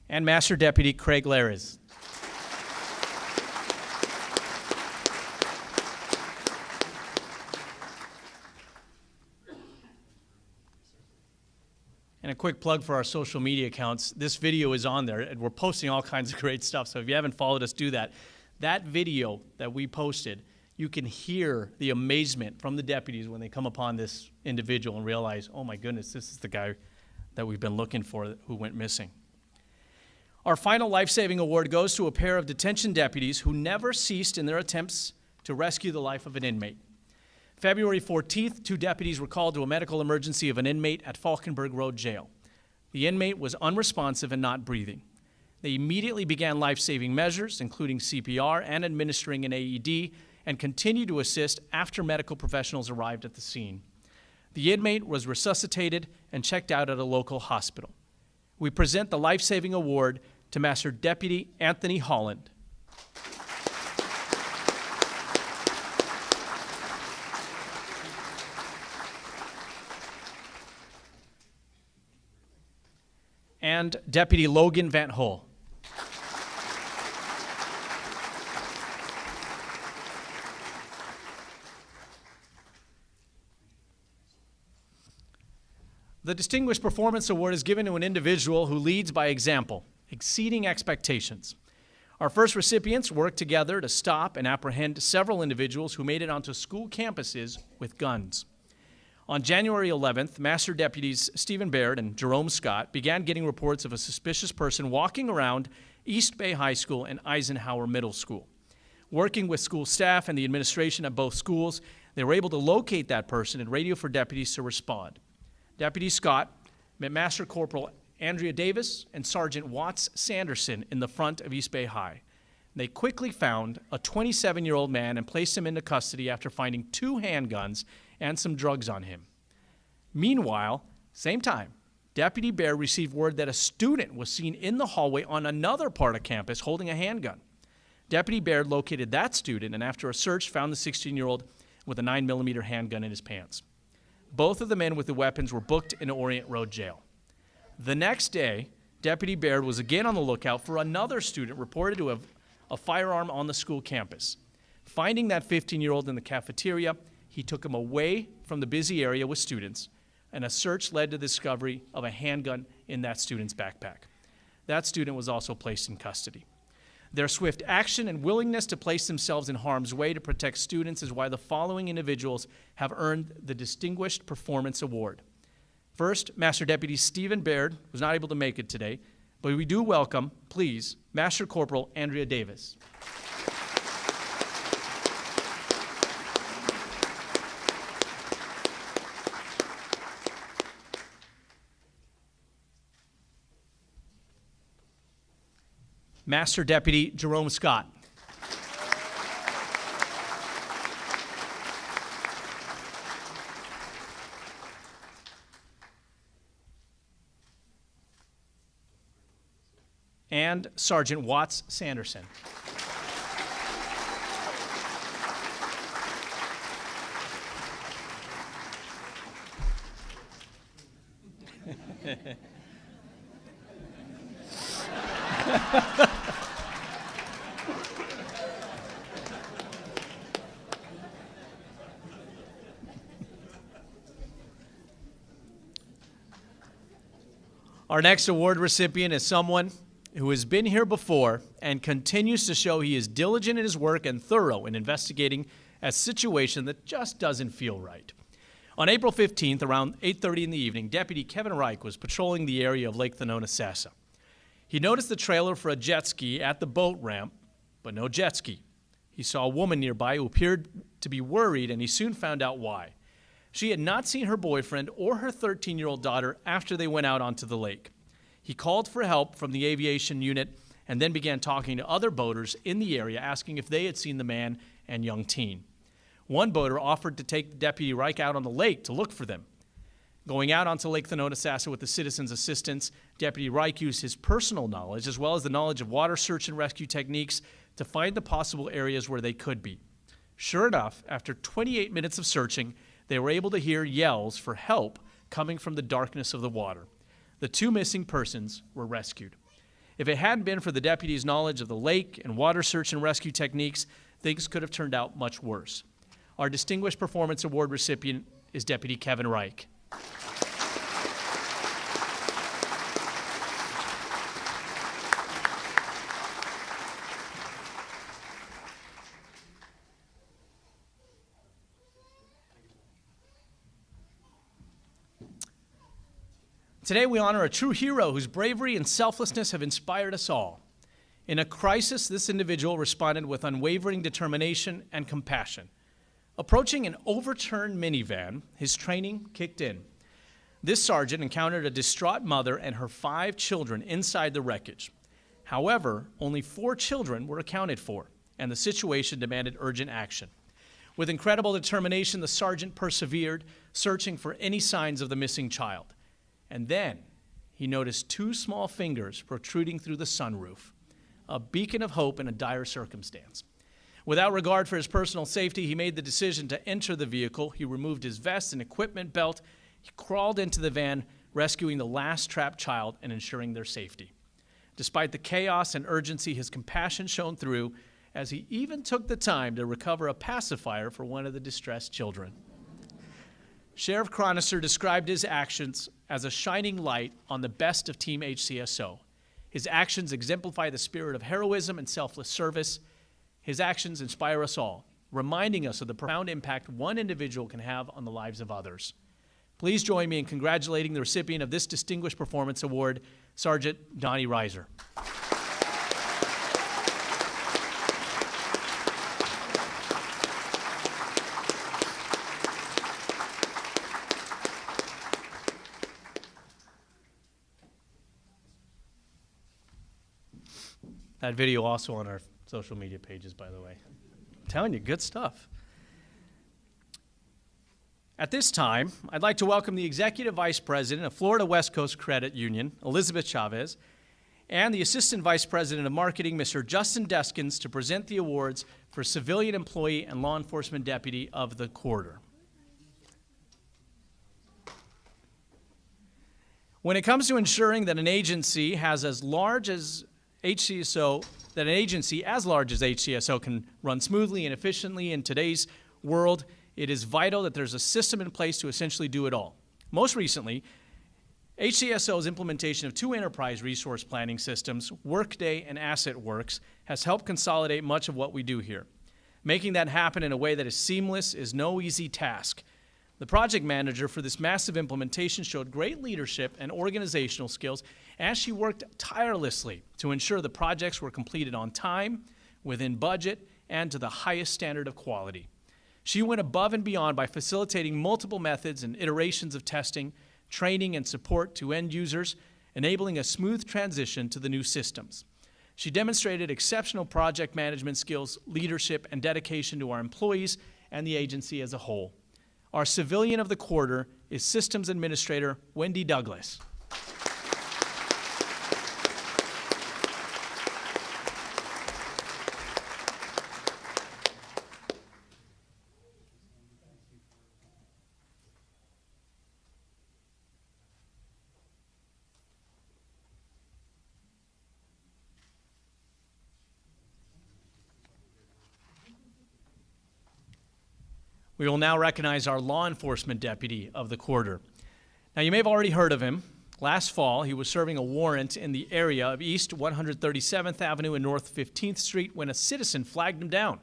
And Master Deputy Craig Lariz. And a quick plug for our social media accounts. This video is on there, and we're posting all kinds of great stuff, so if you haven't followed us, do that. That video that we posted, you can hear the amazement from the deputies when they come upon this individual and realize, oh my goodness, this is the guy that we've been looking for who went missing. Our final life-saving award goes to a pair of detention deputies who never ceased in their attempts to rescue the life of an inmate. February 14th, 2 deputies were called to a medical emergency of an inmate at Falkenberg Road Jail. The inmate was unresponsive and not breathing. They immediately began life-saving measures, including CPR and administering an AED, and continued to assist after medical professionals arrived at the scene. The inmate was resuscitated and checked out at a local hospital. We present the life-saving award to Master Deputy Anthony Holland. And Deputy Logan Van Hol. The Distinguished Performance Award is given to an individual who leads by example, exceeding expectations. Our first recipients worked together to stop and apprehend several individuals who made it onto school campuses with guns. On January 11th, Master Deputies Stephen Baird and Jerome Scott began getting reports of a suspicious person walking around East Bay High School and Eisenhower Middle School. Working with school staff and the administration at both schools, they were able to locate that person and radio for deputies to respond. Deputy Scott met Master Corporal Andrea Davis and Sergeant Watts Sanderson in the front of East Bay High. They quickly found a 27-year-old man and placed him into custody after finding 2 handguns and some drugs on him. Meanwhile, same time, Deputy Baird received word that a student was seen in the hallway on another part of campus holding a handgun. Deputy Baird located that student and after a search found the 16-year-old with a 9mm handgun in his pants. Both of the men with the weapons were booked in Orient Road Jail. The next day, Deputy Baird was again on the lookout for another student reported to have a firearm on the school campus. Finding that 15-year-old in the cafeteria, he took him away from the busy area with students, and a search led to the discovery of a handgun in that student's backpack. That student was also placed in custody. Their swift action and willingness to place themselves in harm's way to protect students is why the following individuals have earned the Distinguished Performance Award. First, Master Deputy Stephen Baird was not able to make it today, but we do welcome, please, Master Corporal Andrea Davis. Master Deputy Jerome Scott. And Sergeant Watts Sanderson. Our next award recipient is someone who has been here before and continues to show he is diligent in his work and thorough in investigating a situation that just doesn't feel right. On April 15th, around 8:30 in the evening, Deputy Kevin Reich was patrolling the area of Lake Thonotosassa. He noticed the trailer for a jet ski at the boat ramp, but no jet ski. He saw a woman nearby who appeared to be worried, and he soon found out why. She had not seen her boyfriend or her 13-year-old daughter after they went out onto the lake. He called for help from the aviation unit and then began talking to other boaters in the area, asking if they had seen the man and young teen. One boater offered to take Deputy Reich out on the lake to look for them. Going out onto Lake Thonotosassa with the citizens' assistance, Deputy Reich used his personal knowledge as well as the knowledge of water search and rescue techniques to find the possible areas where they could be. Sure enough, after 28 minutes of searching, they were able to hear yells for help coming from the darkness of the water. The two missing persons were rescued. If it hadn't been for the deputy's knowledge of the lake and water search and rescue techniques, things could have turned out much worse. Our Distinguished Performance Award recipient is Deputy Kevin Reich. Today we honor a true hero whose bravery and selflessness have inspired us all. In a crisis, this individual responded with unwavering determination and compassion. Approaching an overturned minivan, his training kicked in. This sergeant encountered a distraught mother and her 5 children inside the wreckage. However, only 4 children were accounted for, and the situation demanded urgent action. With incredible determination, the sergeant persevered, searching for any signs of the missing child. And then he noticed 2 small fingers protruding through the sunroof, a beacon of hope in a dire circumstance. Without regard for his personal safety, he made the decision to enter the vehicle. He removed his vest and equipment belt. He crawled into the van, rescuing the last trapped child and ensuring their safety. Despite the chaos and urgency, his compassion shone through as he even took the time to recover a pacifier for one of the distressed children. Sheriff Chronister described his actions as a shining light on the best of Team HCSO. His actions exemplify the spirit of heroism and selfless service. His actions inspire us all, reminding us of the profound impact one individual can have on the lives of others. Please join me in congratulating the recipient of this Distinguished Performance Award, Sergeant Donnie Reiser. That video also on our social media pages, by the way. I'm telling you, good stuff. At this time, I'd like to welcome the Executive Vice President of Florida West Coast Credit Union, Elizabeth Chavez, and the Assistant Vice President of Marketing, Mr. Justin Deskins, to present the awards for Civilian Employee and Law Enforcement Deputy of the Quarter. When it comes to ensuring that an agency as large as HCSO can run smoothly and efficiently in today's world, it is vital that there's a system in place to essentially do it all. Most recently, HCSO's implementation of 2 enterprise resource planning systems, Workday and AssetWorks, has helped consolidate much of what we do here. Making that happen in a way that is seamless is no easy task. The project manager for this massive implementation showed great leadership and organizational skills as she worked tirelessly to ensure the projects were completed on time, within budget, and to the highest standard of quality. She went above and beyond by facilitating multiple methods and iterations of testing, training, and support to end users, enabling a smooth transition to the new systems. She demonstrated exceptional project management skills, leadership, and dedication to our employees and the agency as a whole. Our civilian of the quarter is Systems Administrator Wendy Douglas. We will now recognize our law enforcement deputy of the quarter. Now, you may have already heard of him. Last fall, he was serving a warrant in the area of East 137th Avenue and North 15th Street when a citizen flagged him down.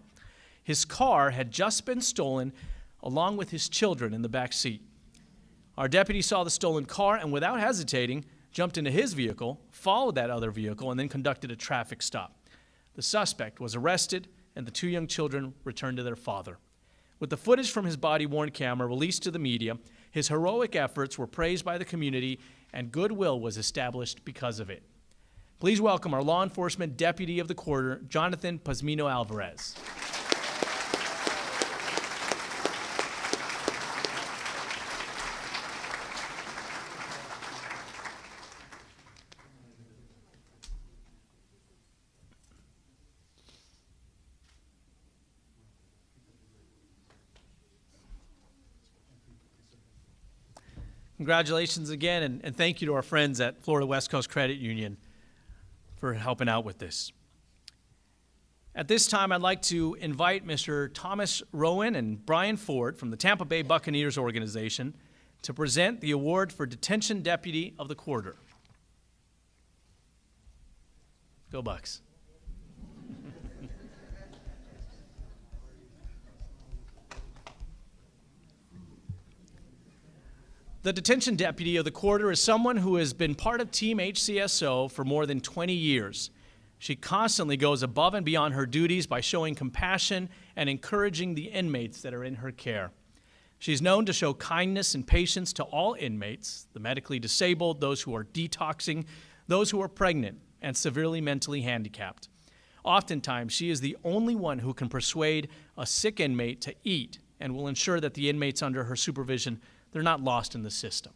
His car had just been stolen, along with his children in the back seat. Our deputy saw the stolen car and, without hesitating, jumped into his vehicle, followed that other vehicle, and then conducted a traffic stop. The suspect was arrested, and the two young children returned to their father. With the footage from his body-worn camera released to the media, his heroic efforts were praised by the community, and goodwill was established because of it. Please welcome our law enforcement deputy of the quarter, Jonathan Pazmino Alvarez. Congratulations again, and thank you to our friends at Florida West Coast Credit Union for helping out with this. At this time, I'd like to invite Mr. Thomas Rowan and Brian Ford from the Tampa Bay Buccaneers organization to present the award for Detention Deputy of the Quarter. Go Bucks. The Detention Deputy of the Quarter is someone who has been part of Team HCSO for more than 20 years. She constantly goes above and beyond her duties by showing compassion and encouraging the inmates that are in her care. She's known to show kindness and patience to all inmates, the medically disabled, those who are detoxing, those who are pregnant, and severely mentally handicapped. Oftentimes, she is the only one who can persuade a sick inmate to eat and will ensure that the inmates under her supervision, they're not lost in the system.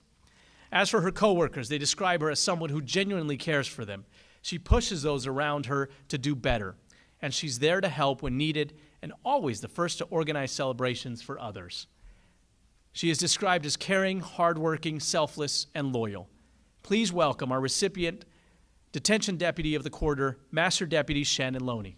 As for her coworkers, they describe her as someone who genuinely cares for them. She pushes those around her to do better, and she's there to help when needed and always the first to organize celebrations for others. She is described as caring, hardworking, selfless, and loyal. Please welcome our recipient, Detention Deputy of the Quarter, Master Deputy Shannon Loney.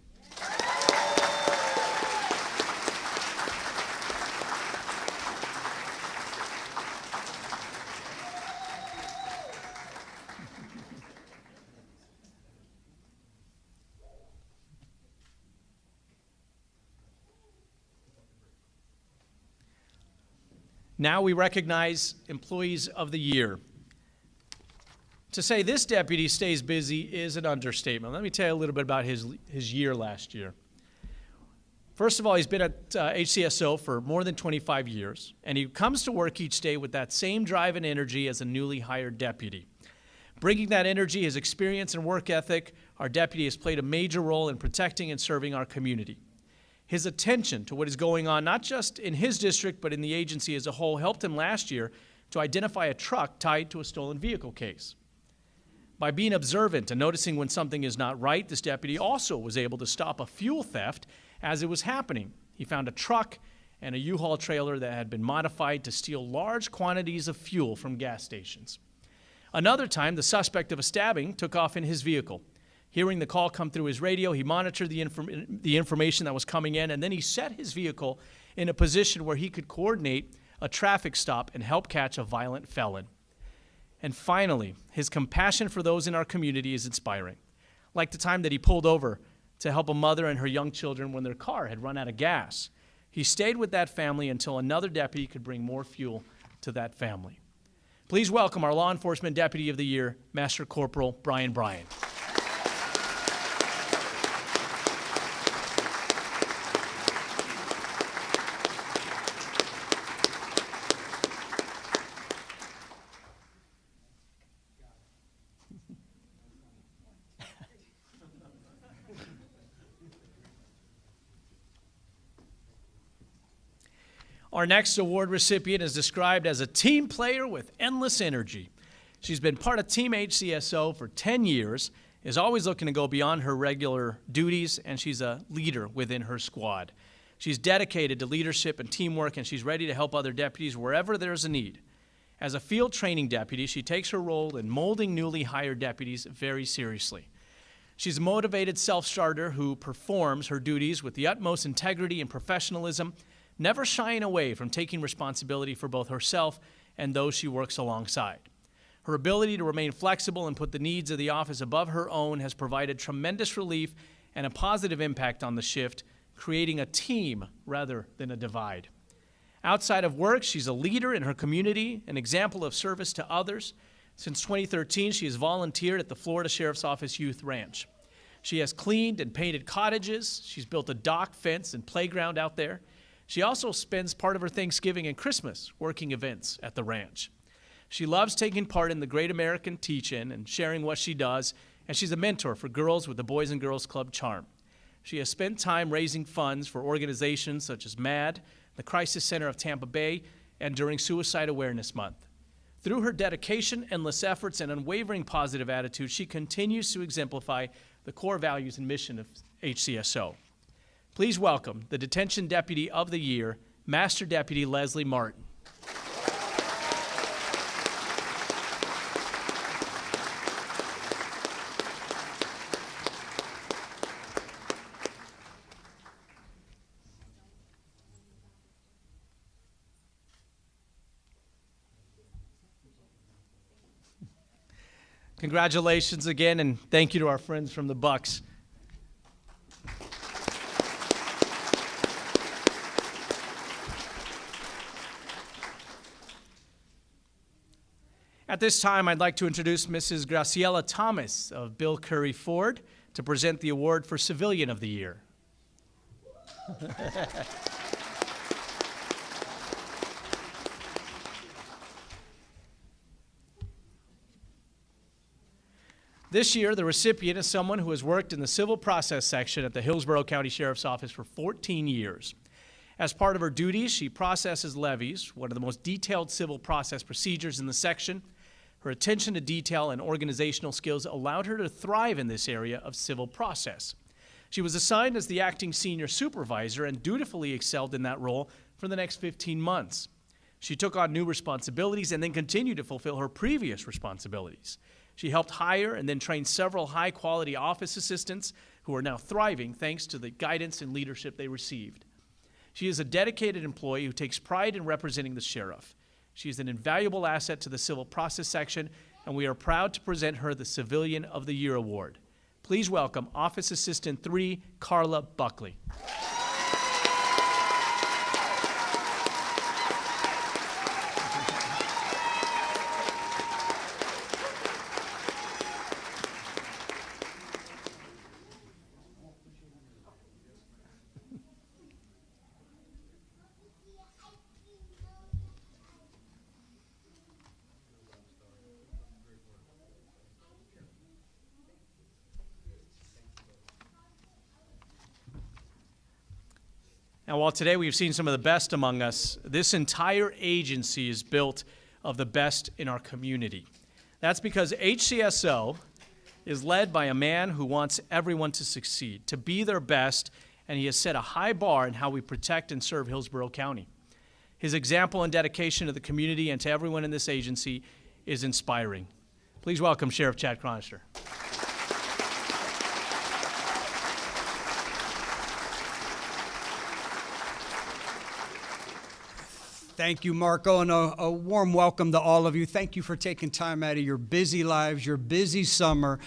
Now we recognize Employees of the Year. To say this deputy stays busy is an understatement. Let me tell you a little bit about his year last year. First of all, he's been at HCSO for more than 25 years, and he comes to work each day with that same drive and energy as a newly hired deputy. Bringing that energy, his experience and work ethic, our deputy has played a major role in protecting and serving our community. His attention to what is going on, not just in his district, but in the agency as a whole, helped him last year to identify a truck tied to a stolen vehicle case. By being observant and noticing when something is not right, this deputy also was able to stop a fuel theft as it was happening. He found a truck and a U-Haul trailer that had been modified to steal large quantities of fuel from gas stations. Another time, the suspect of a stabbing took off in his vehicle. Hearing the call come through his radio, he monitored the information that was coming in, and then he set his vehicle in a position where he could coordinate a traffic stop and help catch a violent felon. And finally, his compassion for those in our community is inspiring. Like the time that he pulled over to help a mother and her young children when their car had run out of gas. He stayed with that family until another deputy could bring more fuel to that family. Please welcome our Law Enforcement Deputy of the Year, Master Corporal Brian Bryan. Our next award recipient is described as a team player with endless energy. She's been part of Team HCSO for 10 years, is always looking to go beyond her regular duties, and she's a leader within her squad. She's dedicated to leadership and teamwork, and she's ready to help other deputies wherever there's a need. As a field training deputy, she takes her role in molding newly hired deputies very seriously. She's a motivated self-starter who performs her duties with the utmost integrity and professionalism, never shying away from taking responsibility for both herself and those she works alongside. Her ability to remain flexible and put the needs of the office above her own has provided tremendous relief and a positive impact on the shift, creating a team rather than a divide. Outside of work, she's a leader in her community, an example of service to others. Since 2013, she has volunteered at the Florida Sheriff's Office Youth Ranch. She has cleaned and painted cottages. She's built a dock, fence, and playground out there. She also spends part of her Thanksgiving and Christmas working events at the ranch. She loves taking part in the Great American Teach-In and sharing what she does, and she's a mentor for girls with the Boys and Girls Club Charm. She has spent time raising funds for organizations such as MAD, the Crisis Center of Tampa Bay, and during Suicide Awareness Month. Through her dedication, endless efforts, and unwavering positive attitude, she continues to exemplify the core values and mission of HCSO. Please welcome the Detention Deputy of the Year, Master Deputy Leslie Martin. Congratulations again, and thank you to our friends from the Bucks. At this time, I'd like to introduce Mrs. Graciela Thomas of Bill Curry Ford to present the award for Civilian of the Year. This year, the recipient is someone who has worked in the civil process section at the Hillsborough County Sheriff's Office for 14 years. As part of her duties, she processes levies, one of the most detailed civil process procedures in the section. Her attention to detail and organizational skills allowed her to thrive in this area of civil process. She was assigned as the acting senior supervisor and dutifully excelled in that role for the next 15 months. She took on new responsibilities and then continued to fulfill her previous responsibilities. She helped hire and then train several high-quality office assistants who are now thriving thanks to the guidance and leadership they received. She is a dedicated employee who takes pride in representing the sheriff. She is an invaluable asset to the civil process section, and we are proud to present her the Civilian of the Year Award. Please welcome Office Assistant 3, Carla Buckley. Now, while today we've seen some of the best among us, this entire agency is built of the best in our community. That's because HCSO is led by a man who wants everyone to succeed, to be their best, and he has set a high bar in how we protect and serve Hillsborough County. His example and dedication to the community and to everyone in this agency is inspiring. Please welcome Sheriff Chad Chronister. Thank you, Marco, and a warm welcome to all of you. Thank you for taking time out of your busy lives, your busy summer,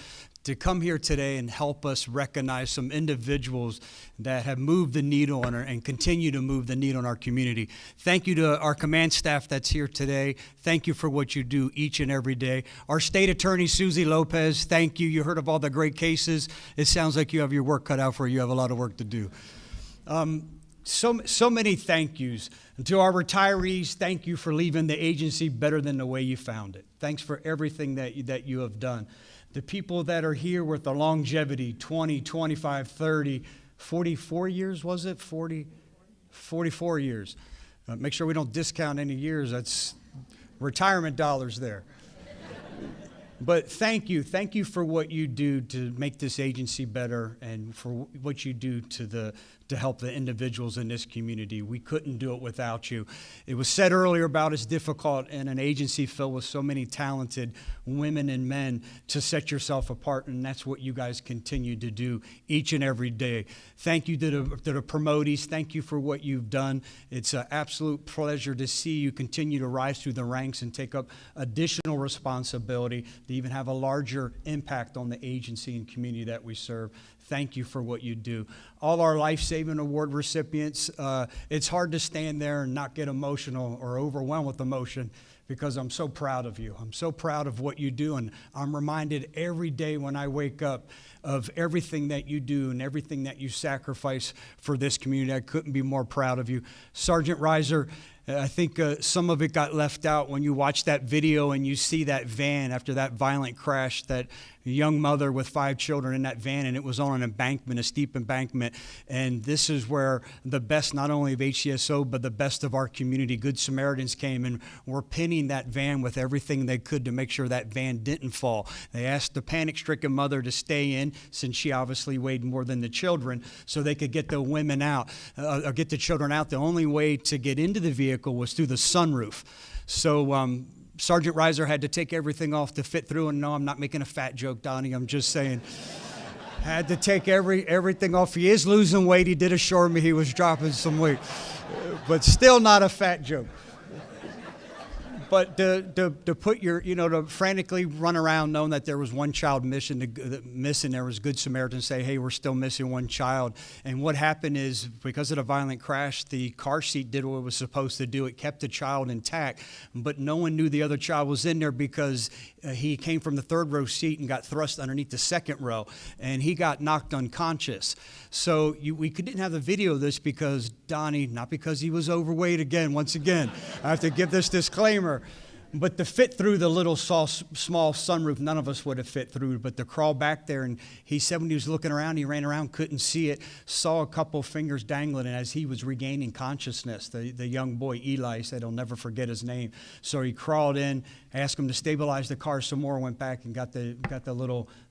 to come here today and help us recognize some individuals that have moved the needle and continue to move the needle in our community. Thank you to our command staff that's here today. Thank you for what you do each and every day. Our state attorney, Susie Lopez, thank you. You heard of all the great cases. It sounds like you have your work cut out for you. You have a lot of work to do. So many thank yous. And to our retirees, thank you for leaving the agency better than the way you found it. Thanks for everything that you have done. The people that are here with the longevity, 20, 25, 30, 44 years, was it? 44 years. Make sure we don't discount any years. That's retirement dollars there. But thank you. Thank you for what you do to make this agency better and for what you do to help the individuals in this community. We couldn't do it without you. It was said earlier about it's difficult in an agency filled with so many talented women and men to set yourself apart, and that's what you guys continue to do each and every day. Thank you to the promotees. Thank you for what you've done. It's an absolute pleasure to see you continue to rise through the ranks and take up additional responsibility to even have a larger impact on the agency and community that we serve. Thank you for what you do. All our life-saving award recipients, it's hard to stand there and not get emotional or overwhelmed with emotion because I'm so proud of you. I'm so proud of what you do, and I'm reminded every day when I wake up of everything that you do and everything that you sacrifice for this community. I couldn't be more proud of you. Sergeant Reiser, I think some of it got left out when you watch that video and you see that van after that violent crash, that young mother with 5 children in that van, and it was on an embankment, a steep embankment. And this is where the best, not only of HCSO, but the best of our community, Good Samaritans, came and were pinning that van with everything they could to make sure that van didn't fall. They asked the panic-stricken mother to stay in, since she obviously weighed more than the children, so they could get the women out, or get the children out. The only way to get into the vehicle was through the sunroof. So Sergeant Reiser had to take everything off to fit through, and no, I'm not making a fat joke, Donnie, I'm just saying. Had to take everything off. He is losing weight. He did assure me he was dropping some weight, but still not a fat joke. But to put your, to frantically run around knowing that there was one child missing, there was Good Samaritans say, hey, we're still missing one child. And what happened is, because of the violent crash, the car seat did what it was supposed to do. It kept the child intact, but no one knew the other child was in there because he came from the 3rd row seat and got thrust underneath the 2nd row, and he got knocked unconscious. So we didn't have the video of this because Donnie, not because he was overweight once again, I have to give this disclaimer, but to fit through the little small sunroof, none of us would have fit through, but to crawl back there, and he said when he was looking around, he ran around, couldn't see it, saw a couple fingers dangling, and as he was regaining consciousness, the young boy, Eli, he said he'll never forget his name. So he crawled in, asked him to stabilize the car some more, went back and got the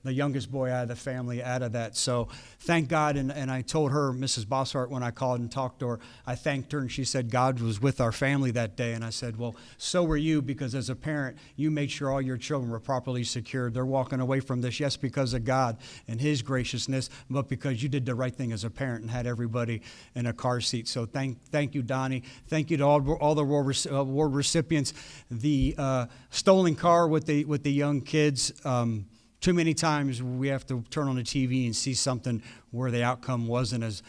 youngest boy out of the family out of that. So thank God, and I told her, Mrs. Bossart, when I called and talked to her, I thanked her, and she said God was with our family that day, and I said, well, so were you, because as a parent, you made sure all your children were properly secured. They're walking away from this, yes, because of God and His graciousness, but because you did the right thing as a parent and had everybody in a car seat. So thank you, Donnie. Thank you to all the award recipients. The stolen car with the young kids. Too many times we have to turn on the TV and see something where the outcome wasn't as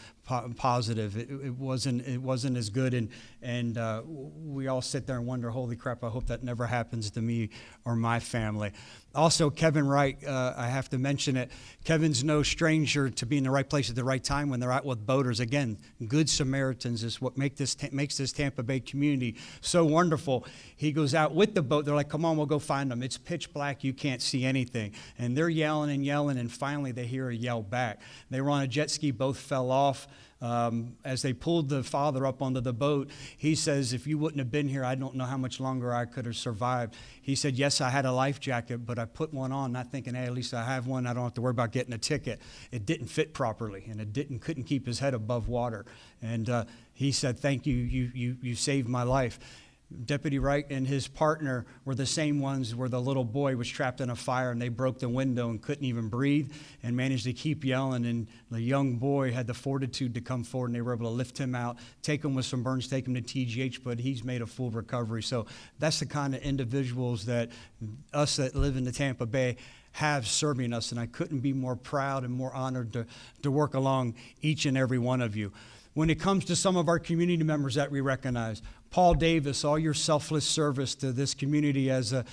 positive. It wasn't as good, and we all sit there and wonder, holy crap, I hope that never happens to me or my family. Also, Kevin Wright, I have to mention it. Kevin's no stranger to be in the right place at the right time when they're out with boaters. Again, Good Samaritans is what makes this Tampa Bay community so wonderful. He goes out with the boat. They're like, come on, we'll go find them. It's pitch black. You can't see anything. And they're yelling and yelling, and finally they hear a yell back. They were on a jet ski. Both fell off. As they pulled the father up onto the boat, he says, if you wouldn't have been here, I don't know how much longer I could have survived. He said, yes, I had a life jacket, but I put one on not thinking, hey, at least I have one. I don't have to worry about getting a ticket. It didn't fit properly, and couldn't keep his head above water. And he said, thank you, you saved my life. Deputy Wright and his partner were the same ones where the little boy was trapped in a fire, and they broke the window and couldn't even breathe and managed to keep yelling. And the young boy had the fortitude to come forward, and they were able to lift him out, take him with some burns, take him to TGH, but he's made a full recovery. So that's the kind of individuals that us that live in the Tampa Bay have serving us, and I couldn't be more proud and more honored to work along each and every one of you. When it comes to some of our community members that we recognize, Paul Davis, all your selfless service to this community as a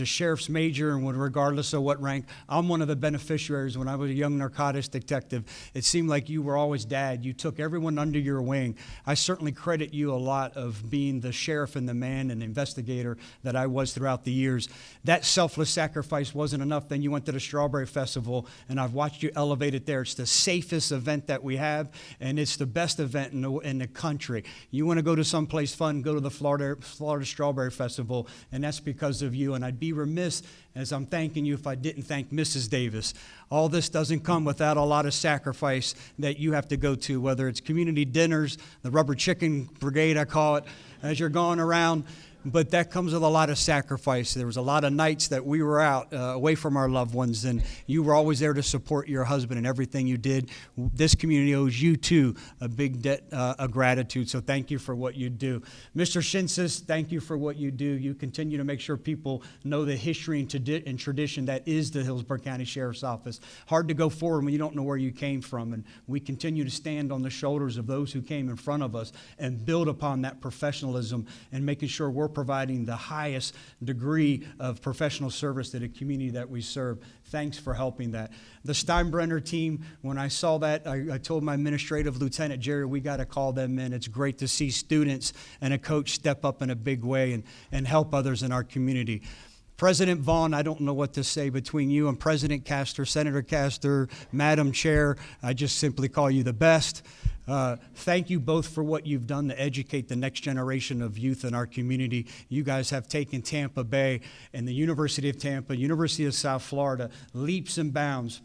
sheriff's major and regardless of what rank. I'm one of the beneficiaries. When I was a young narcotics detective, it seemed like you were always dad. You took everyone under your wing. I certainly credit you a lot of being the sheriff and the man and investigator that I was throughout the years. That selfless sacrifice wasn't enough. Then you went to the Strawberry Festival, and I've watched you elevate it there. It's the safest event that we have, and it's the best event in the country. You want to go to someplace fun, go to the Florida Strawberry Festival, and that's because of you. And I'd be remiss as I'm thanking you if I didn't thank Mrs. Davis. All this doesn't come without a lot of sacrifice that you have to go to, whether it's community dinners, the rubber chicken brigade, I call it, as you're going around. But that comes with a lot of sacrifice. There was a lot of nights that we were out away from our loved ones, and you were always there to support your husband in everything you did. This community owes you, too, a big debt of gratitude, so thank you for what you do. Mr. Shinsis, thank you for what you do. You continue to make sure people know the history and tradition that is the Hillsborough County Sheriff's Office. Hard to go forward when you don't know where you came from, and we continue to stand on the shoulders of those who came in front of us and build upon that professionalism and making sure we're providing the highest degree of professional service to the community that we serve. Thanks for helping that. The Steinbrenner team, when I saw that, I told my administrative lieutenant, Jerry, we got to call them in. It's great to see students and a coach step up in a big way and help others in our community. President Vaughn, I don't know what to say between you and President Castor, Senator Castor, Madam Chair. I just simply call you the best. Thank you both for what you've done to educate the next generation of youth in our community. You guys have taken Tampa Bay and the University of Tampa, University of South Florida, leaps and bounds,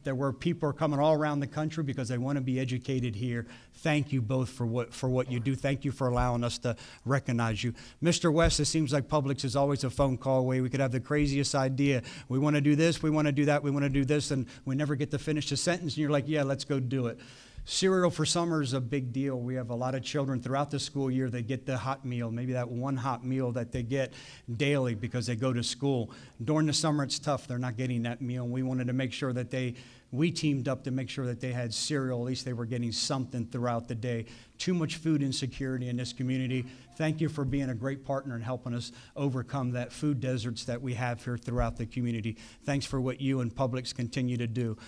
there where people are coming all around the country because they want to be educated here. Thank you both for what you do. Thank you for allowing us to recognize you. Mr. West, it seems like Publix is always a phone call away. We could have the craziest idea. We want to do this, we want to do that, we want to do this, and we never get to finish the sentence, and you're like, yeah, let's go do it. Cereal for summer is a big deal. We have a lot of children throughout the school year that get the hot meal, maybe that one hot meal that they get daily because they go to school. During the summer, it's tough. They're not getting that meal. We wanted to make sure that we teamed up to make sure that they had cereal. At least they were getting something throughout the day. Too much food insecurity in this community. Thank you for being a great partner and helping us overcome that food deserts that we have here throughout the community. Thanks for what you and Publix continue to do.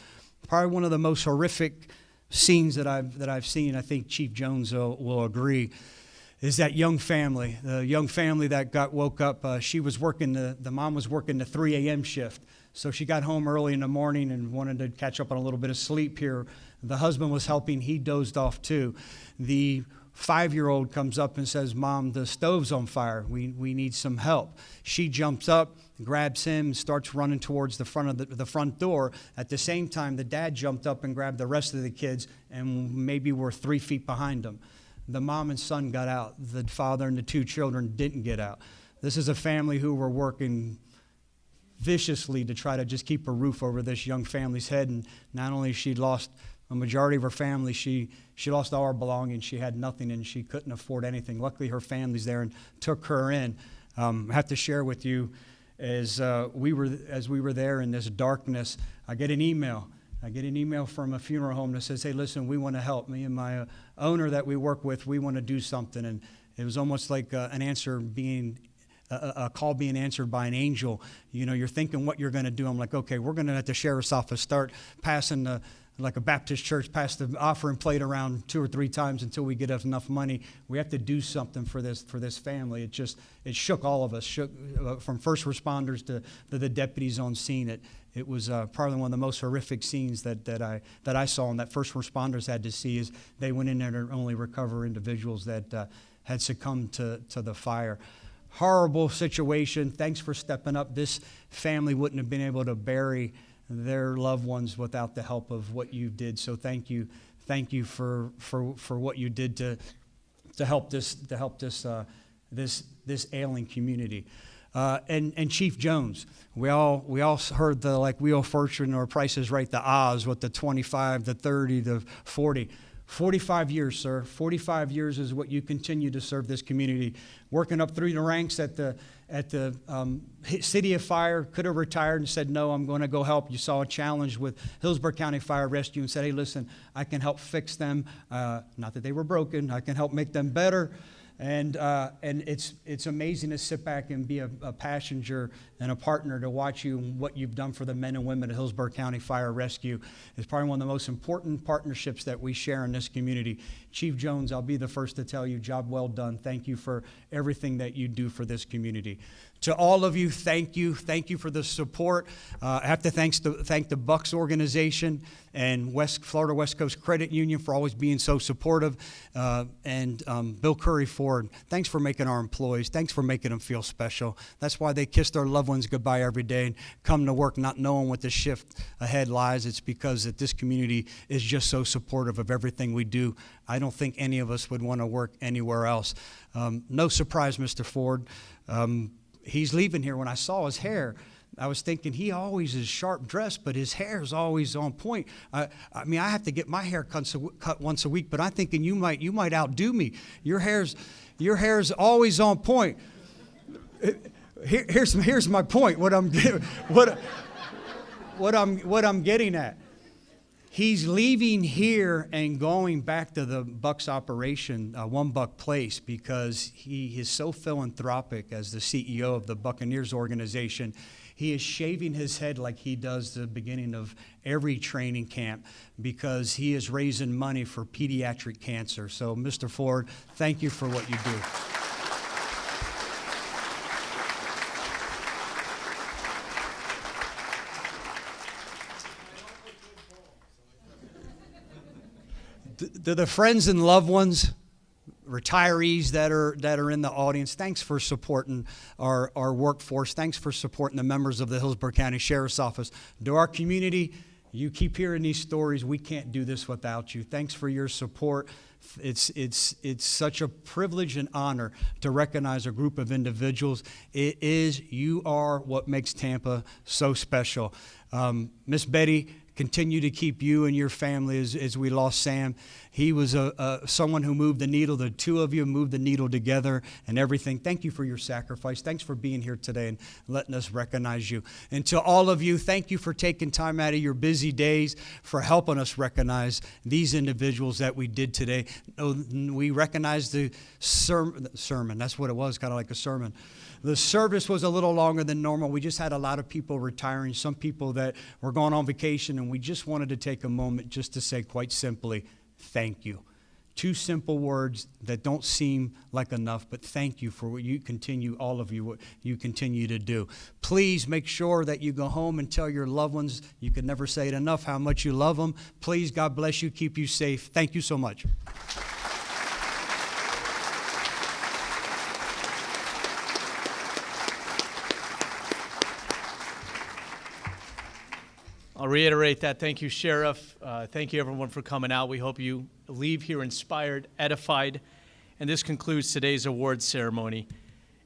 Probably one of the most horrific scenes that I've seen, I think Chief Jones will agree, is that young family, the young family that got woke up. She was working, the mom was working the 3 a.m. shift. So she got home early in the morning and wanted to catch up on a little bit of sleep here. The husband was helping. He dozed off too. The 5-year-old comes up and says, Mom, the stove's on fire. We need some help. She jumps up, grabs him, starts running towards the front of the front door. At the same time, the dad jumped up and grabbed the rest of the kids and maybe were 3 feet behind them. The mom and son got out. The father and the 2 children didn't get out. This is a family who were working viciously to try to just keep a roof over this young family's head. And not only she lost a majority of her family, she lost all her belongings. She had nothing and she couldn't afford anything. Luckily, her family's there and took her in. I have to share with you, as we were there in this darkness, I get an email from a funeral home that says, hey, listen, we want to help. Me and my owner that we work with, we want to do something. And it was almost like an answer being a call being answered by an angel. You know, you're thinking what you're going to do. I'm like, okay, we're going to at the sheriff's office start passing like a Baptist church, pass the offering plate around 2 or 3 times until we get enough money. We have to do something for this family. It shook all of us, from first responders to the deputies on scene. It was probably one of the most horrific scenes that I saw and that first responders had to see, is they went in there to only recover individuals that had succumbed to the fire. Horrible situation. Thanks for stepping up. This family wouldn't have been able to bury their loved ones without the help of what you did. So thank you for what you did to help this ailing community. And Chief Jones, we all heard the Wheel of Fortune or Price is Right, the odds with the 25, the 30, the 40. 45 years, sir. 45 years is what you continue to serve this community. Working up through the ranks at the City of Fire, could have retired and said, no, I'm going to go help. You saw a challenge with Hillsborough County Fire Rescue and said, hey, listen, I can help fix them. Not that they were broken. I can help make them better. And it's amazing to sit back and be a passenger and a partner to watch you and what you've done for the men and women at Hillsborough County Fire Rescue. It's probably one of the most important partnerships that we share in this community. Chief Jones, I'll be the first to tell you, job well done. Thank you for everything that you do for this community. To all of you, thank you. Thank you for the support. I have to thank the Bucks organization and Florida West Coast Credit Union for always being so supportive, and Bill Curry Ford. Thanks for making our employees. Thanks for making them feel special. That's why they kiss their loved ones goodbye every day and come to work not knowing what the shift ahead lies. It's because that this community is just so supportive of everything we do. I don't think any of us would want to work anywhere else. No surprise, Mr. Ford. He's leaving here. When I saw his hair, I was thinking he always is sharp dressed, but his hair is always on point. I mean, I have to get my hair cut once a week, but I'm thinking you might outdo me. Your hair's always on point. Here's my point. What I'm getting at. He's leaving here and going back to the Bucks operation, One Buck Place, because he is so philanthropic as the CEO of the Buccaneers organization. He is shaving his head like he does the beginning of every training camp because he is raising money for pediatric cancer. So, Mr. Ford, thank you for what you do. To the friends and loved ones, retirees that are in the audience, thanks for supporting our workforce. Thanks for supporting the members of the Hillsborough County Sheriff's Office. To our community, you keep hearing these stories. We can't do this without you. Thanks for your support. It's such a privilege and honor to recognize a group of individuals. You are what makes Tampa so special. Miss Betty, continue to keep you and your family as we lost Sam. He was someone who moved the needle. The two of you moved the needle together and everything. Thank you for your sacrifice. Thanks for being here today and letting us recognize you. And to all of you, thank you for taking time out of your busy days for helping us recognize these individuals that we did today. We recognize the sermon. That's what it was, kind of like a sermon. The service was a little longer than normal. We just had a lot of people retiring, some people that were going on vacation, and we just wanted to take a moment just to say quite simply, thank you. Two simple words that don't seem like enough, but thank you for what you continue, all of you, what you continue to do. Please make sure that you go home and tell your loved ones, you can never say it enough, how much you love them. Please, God bless you, keep you safe. Thank you so much. I'll reiterate that. Thank you, Sheriff. Thank you, everyone, for coming out. We hope you leave here inspired, edified. And this concludes today's awards ceremony.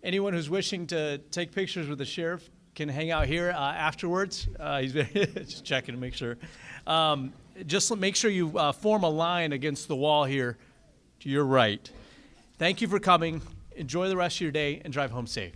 Anyone who's wishing to take pictures with the Sheriff can hang out here afterwards. He's just checking to make sure. Just make sure you form a line against the wall here to your right. Thank you for coming. Enjoy the rest of your day and drive home safe.